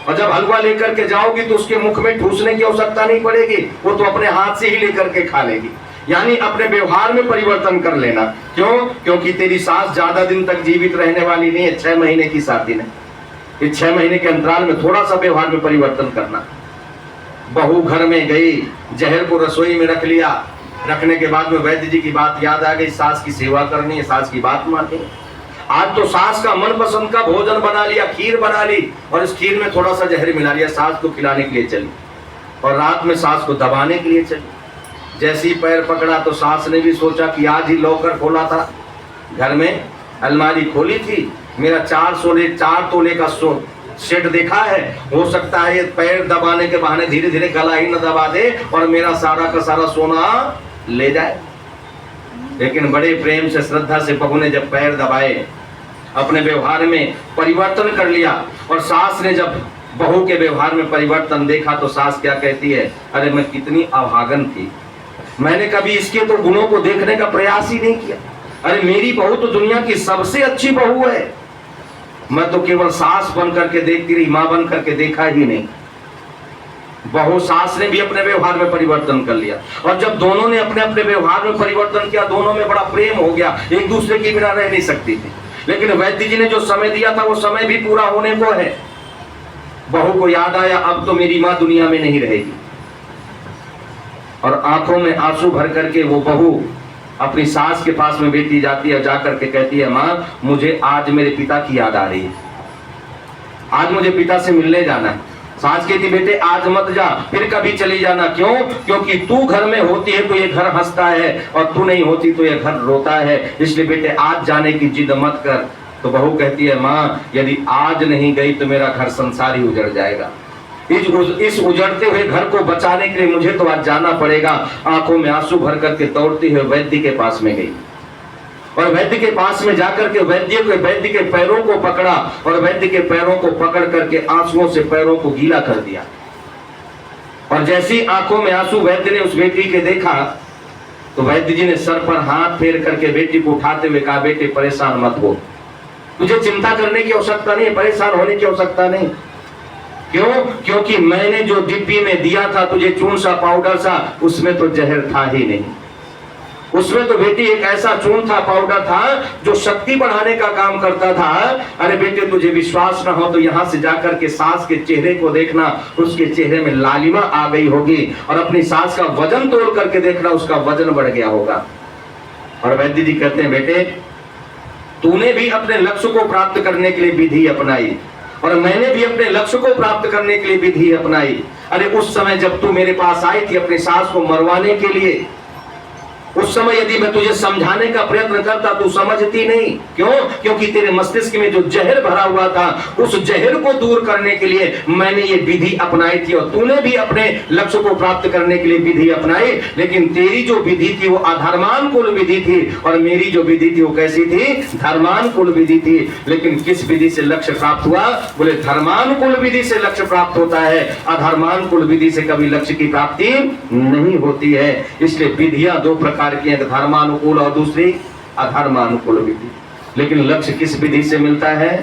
B: और जब हलवा लेकर के जाओगी तो उसके मुख में ठूसने की आवश्यकता नहीं पड़ेगी, वो तो अपने हाथ से ही लेकर के खा लेगी। यानी अपने व्यवहार में परिवर्तन कर लेना। क्यों? क्योंकि तेरी सास ज्यादा दिन तक जीवित रहने वाली नहीं है, 6 महीने की शादी है। इस 6 महीने के अंतराल में थोड़ा सा व्यवहार में परिवर्तन करना। बहू घर में गई, जहर को रसोई में रख लिया, रखने के बाद में वैद्य जी की बात याद आ गई, सास की सेवा करनी है, सास की बात माननी है। आज तो सास का मनपसंद का भोजन बना लिया, खीर बना ली, और इस खीर में थोड़ा सा जहर मिला लिया, सास को खिलाने के लिए चली, और रात में सास को दबाने के लिए चली। जैसे ही पैर पकड़ा तो सास ने भी सोचा कि आज ही लॉकर खोला था, घर में अलमारी खोली थी, मेरा 4 तोले का सेट देखा है, हो सकता है ये पैर दबाने के बहाने धीरे धीरे गला ही न दबा दे और मेरा सारा का सारा सोना ले जाए। लेकिन बड़े प्रेम से श्रद्धा से बहू ने जब पैर दबाए, अपने व्यवहार में परिवर्तन कर लिया, और सास ने जब बहू के व्यवहार में परिवर्तन देखा तो सास क्या कहती है, अरे मैं कितनी अभागन थी, मैंने कभी इसके तो गुणों को देखने का प्रयास ही नहीं किया। अरे मेरी बहू तो दुनिया की सबसे अच्छी बहू है, मैं तो केवल सास बन करके देखती रही, मां बन करके देखा ही नहीं। बहू सास ने भी अपने व्यवहार में परिवर्तन कर लिया, और जब दोनों ने अपने अपने व्यवहार में परिवर्तन किया, दोनों में बड़ा प्रेम हो गया, एक दूसरे के बिना रह नहीं सकती थी। लेकिन वैद्य जी ने जो समय दिया था वो समय भी पूरा होने को है। बहू को याद आया, अब तो मेरी माँ दुनिया में नहीं रहेगी, और आंखों में आंसू भर करके वो बहू अपनी सास के पास में बेटी जाती है, जाकर के कहती है, माँ मुझे आज मेरे पिता की याद आ रही है, आज मुझे पिता से मिलने जाना है। सास कहती, बेटे आज मत जा, फिर कभी चली जाना। क्यों? क्योंकि तू घर में होती है तो ये घर हंसता है, और तू नहीं होती तो ये घर रोता है, इसलिए बेटे आज जाने की जिद मत कर। तो बहू कहती है, माँ यदि आज नहीं गई तो मेरा घर संसार ही उजड़ जाएगा, इस उजड़ते हुए घर को बचाने के लिए मुझे तो आज जाना पड़ेगा। आंखों में आंसू भर करके दौड़ती हुए वैद्य के पास में गई, और वैद्य के पास में जाकर के वैद्य के पैरों को पकड़ा, और वैद्य के पैरों को पकड़ करके आंसुओं से पैरों को गीला कर दिया। और जैसी आंखों में आंसू वैद्य ने उस बेटी के देखा तो वैद्य जी ने सर पर हाथ फेर करके बेटी को उठाते हुए कहा, बेटे परेशान मत हो, तुझे चिंता करने की आवश्यकता नहीं, परेशान होने की आवश्यकता नहीं। क्यों? क्योंकि मैंने जो डिब्बी में दिया था तुझे चूर्ण सा पाउडर सा, उसमें तो जहर था ही नहीं, उसमें तो बेटी एक ऐसा चूर्ण था, पाउडर था जो शक्ति बढ़ाने का काम करता था। अरे बेटे तुझे विश्वास ना हो तो यहाँ से जाकर के सास के चेहरे को देखना, उसके चेहरे में लालिमा आ गई होगी, और अपनी सास का वजन तोड़ करके देखना, उसका वजन बढ़ गया होगा। और वैद्य जी कहते हैं, बेटे तूने भी अपने लक्ष्य को प्राप्त करने के लिए विधि अपनाई, और मैंने भी अपने लक्ष्य को प्राप्त करने के लिए विधि अपनाई। अरे उस समय जब तू मेरे पास आई थी अपनी सास को मरवाने के लिए, उस समय यदि मैं तुझे समझाने का प्रयत्न करता तू समझती नहीं। क्यों? क्योंकि तेरे मस्तिष्क में जो जहर भरा हुआ था उस जहर को दूर करने के लिए मैंने ये विधि अपनाई थी, और तूने भी अपने लक्ष्य को प्राप्त करने के लिए विधि अपनाई। लेकिन तेरी जो विधि थी वो अधर्मान कुल विधि थी, और मेरी जो विधि थी वो कैसी थी? धर्मान कुल विधि थी। लेकिन किस विधि से लक्ष्य प्राप्त हुआ? बोले धर्मान कुल विधि से लक्ष्य प्राप्त होता है, अधर्मान कुल विधि से कभी लक्ष्य की प्राप्ति नहीं होती है। इसलिए विधियां दो प्रकार की, एक धर्मानुकूल और दूसरी अधर्मानुकूल विधि। लेकिन लक्ष्य किस विधि से मिलता है?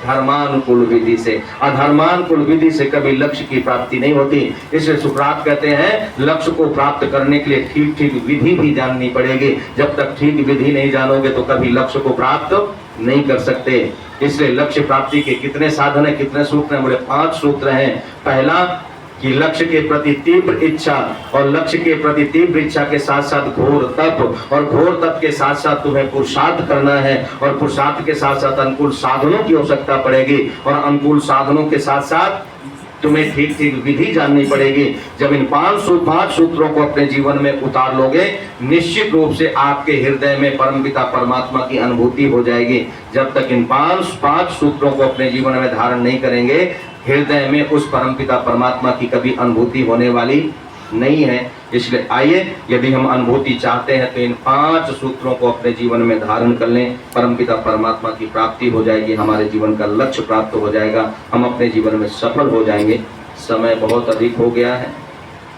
B: धर्मानुकूल विधि से। अधर्मानुकूल विधि से कभी लक्ष्य की प्राप्ति नहीं होती। इसलिए सुकरात कहते हैं लक्ष्य को प्राप्त करने के लिए ठीक ठीक विधि भी जाननी पड़ेगी। जब तक ठीक विधि नहीं जानोगे तो कभी लक्ष्य को प्राप्त नहीं कर सकते। इसलिए लक्ष्य प्राप्ति के कितने साधन है, कितने सूत्र हैं? बोले 5 सूत्र हैं। पहला कि लक्ष्य के प्रति तीव्र इच्छा, और लक्ष्य के प्रति तीव्र इच्छा के साथ साथ घोर तप, और घोर तप के साथ साथ तुम्हें पुरुषार्थ करना है, और पुरुषार्थ के साथ साथ अनुकूल साधनों की आवश्यकता पड़ेगी, और अनुकूल साधनों के साथ साथ तुम्हें ठीक ठीक विधि जाननी पड़ेगी। जब इन 5 सूत्रों को अपने जीवन में उतार लोगे, निश्चित रूप से आपके हृदय में परमपिता परमात्मा की अनुभूति हो जाएगी। जब तक इन 5 सूत्रों को अपने जीवन में धारण नहीं करेंगे, हृदय में उस परमपिता परमात्मा की कभी अनुभूति होने वाली नहीं है। इसलिए आइए, यदि हम अनुभूति चाहते हैं तो इन 5 सूत्रों को अपने जीवन में धारण कर लें। परमपिता परमात्मा की प्राप्ति हो जाएगी, हमारे जीवन का लक्ष्य प्राप्त हो जाएगा, हम अपने जीवन में सफल हो जाएंगे। समय बहुत अधिक हो गया है,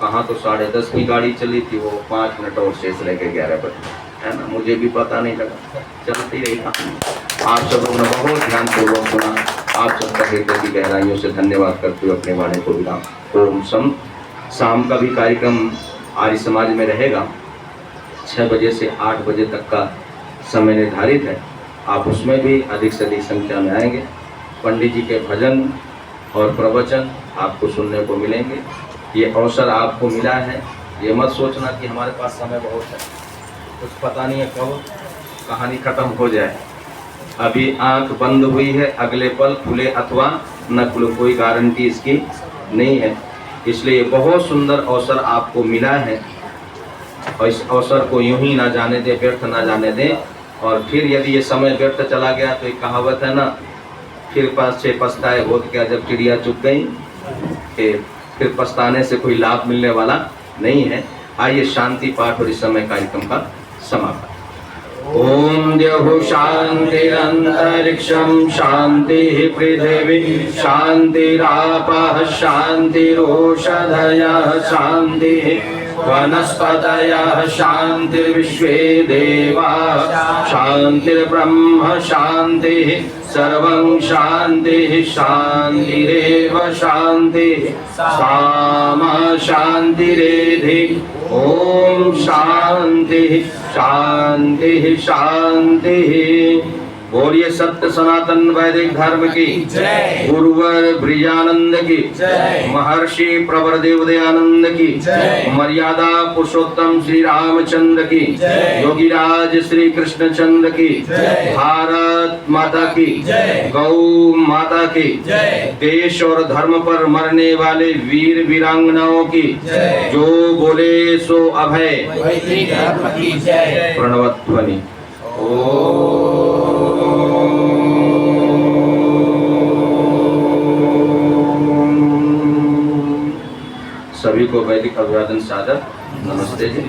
B: कहाँ तो 10:30 की गाड़ी चली थी, वो 5 मिनट और शेष रह गए 11 बजे, है ना। मुझे भी पता नहीं लगा, चलती रही। आप सब लोगों ने बहुत ध्यानपूर्वक सुना। आप सबका हृदय की गहराइयों से धन्यवाद करते हुए अपने वाणी को विराम। ओम सम। शाम का भी कार्यक्रम आर्य समाज में रहेगा, 6 बजे से 8 बजे तक का समय निर्धारित है। आप उसमें भी अधिक से अधिक संख्या में आएंगे। पंडित जी के भजन और प्रवचन आपको सुनने को मिलेंगे। ये अवसर आपको मिला है, ये मत सोचना कि हमारे पास समय बहुत है, कुछ पता नहीं है कब कहानी खत्म हो जाए। अभी आंख बंद हुई है, अगले पल खुले अथवा न खुले, कोई गारंटी इसकी नहीं है। इसलिए बहुत सुंदर अवसर आपको मिला है और इस अवसर को यूं ही ना जाने दें, व्यर्थ ना जाने दें। और फिर यदि ये समय व्यर्थ चला गया तो एक कहावत है ना, फिर पाछे पछताए होत क्या, जब चिड़िया चुग गई, फिर पछताने से कोई लाभ मिलने वाला नहीं है। आइए शांति पाठ और इस समय कार्यक्रम का समापन। ओम द्यौः शान्तिरन्तरिक्षं शान्तिः पृथिवी शान्तिरापः शान्तिरोषधयः शान्तिः वनस्पतयः शान्तिर्विश्वे देवाः शान्तिर्ब्रह्म शान्तिः सर्वं शान्तिः शान्तिरेव शान्तिः सामा शान्तिरेधि। ओम शांति शांति शांति। बोलिए सत्य सनातन वैदिक धर्म की
C: जय।
B: गुरुवर ब्रिजानंद की
C: जय।
B: महर्षि प्रवर देवदयानंद की
C: जय।
B: मर्यादा पुरुषोत्तम श्री रामचंद्र की
C: जय।
B: योगीराज श्री कृष्णचंद्र की
C: जय।
B: भारत माता की
C: जय।
B: गौ माता की
C: जय।
B: देश और धर्म पर मरने वाले वीर वीरांगनाओं की
C: जय।
B: जो बोले सो अभय।
C: वैदिक धर्म की जय।
B: प्रणवध्वनि। सभी को वैदिक अभिवादन सादर नमस्ते जी।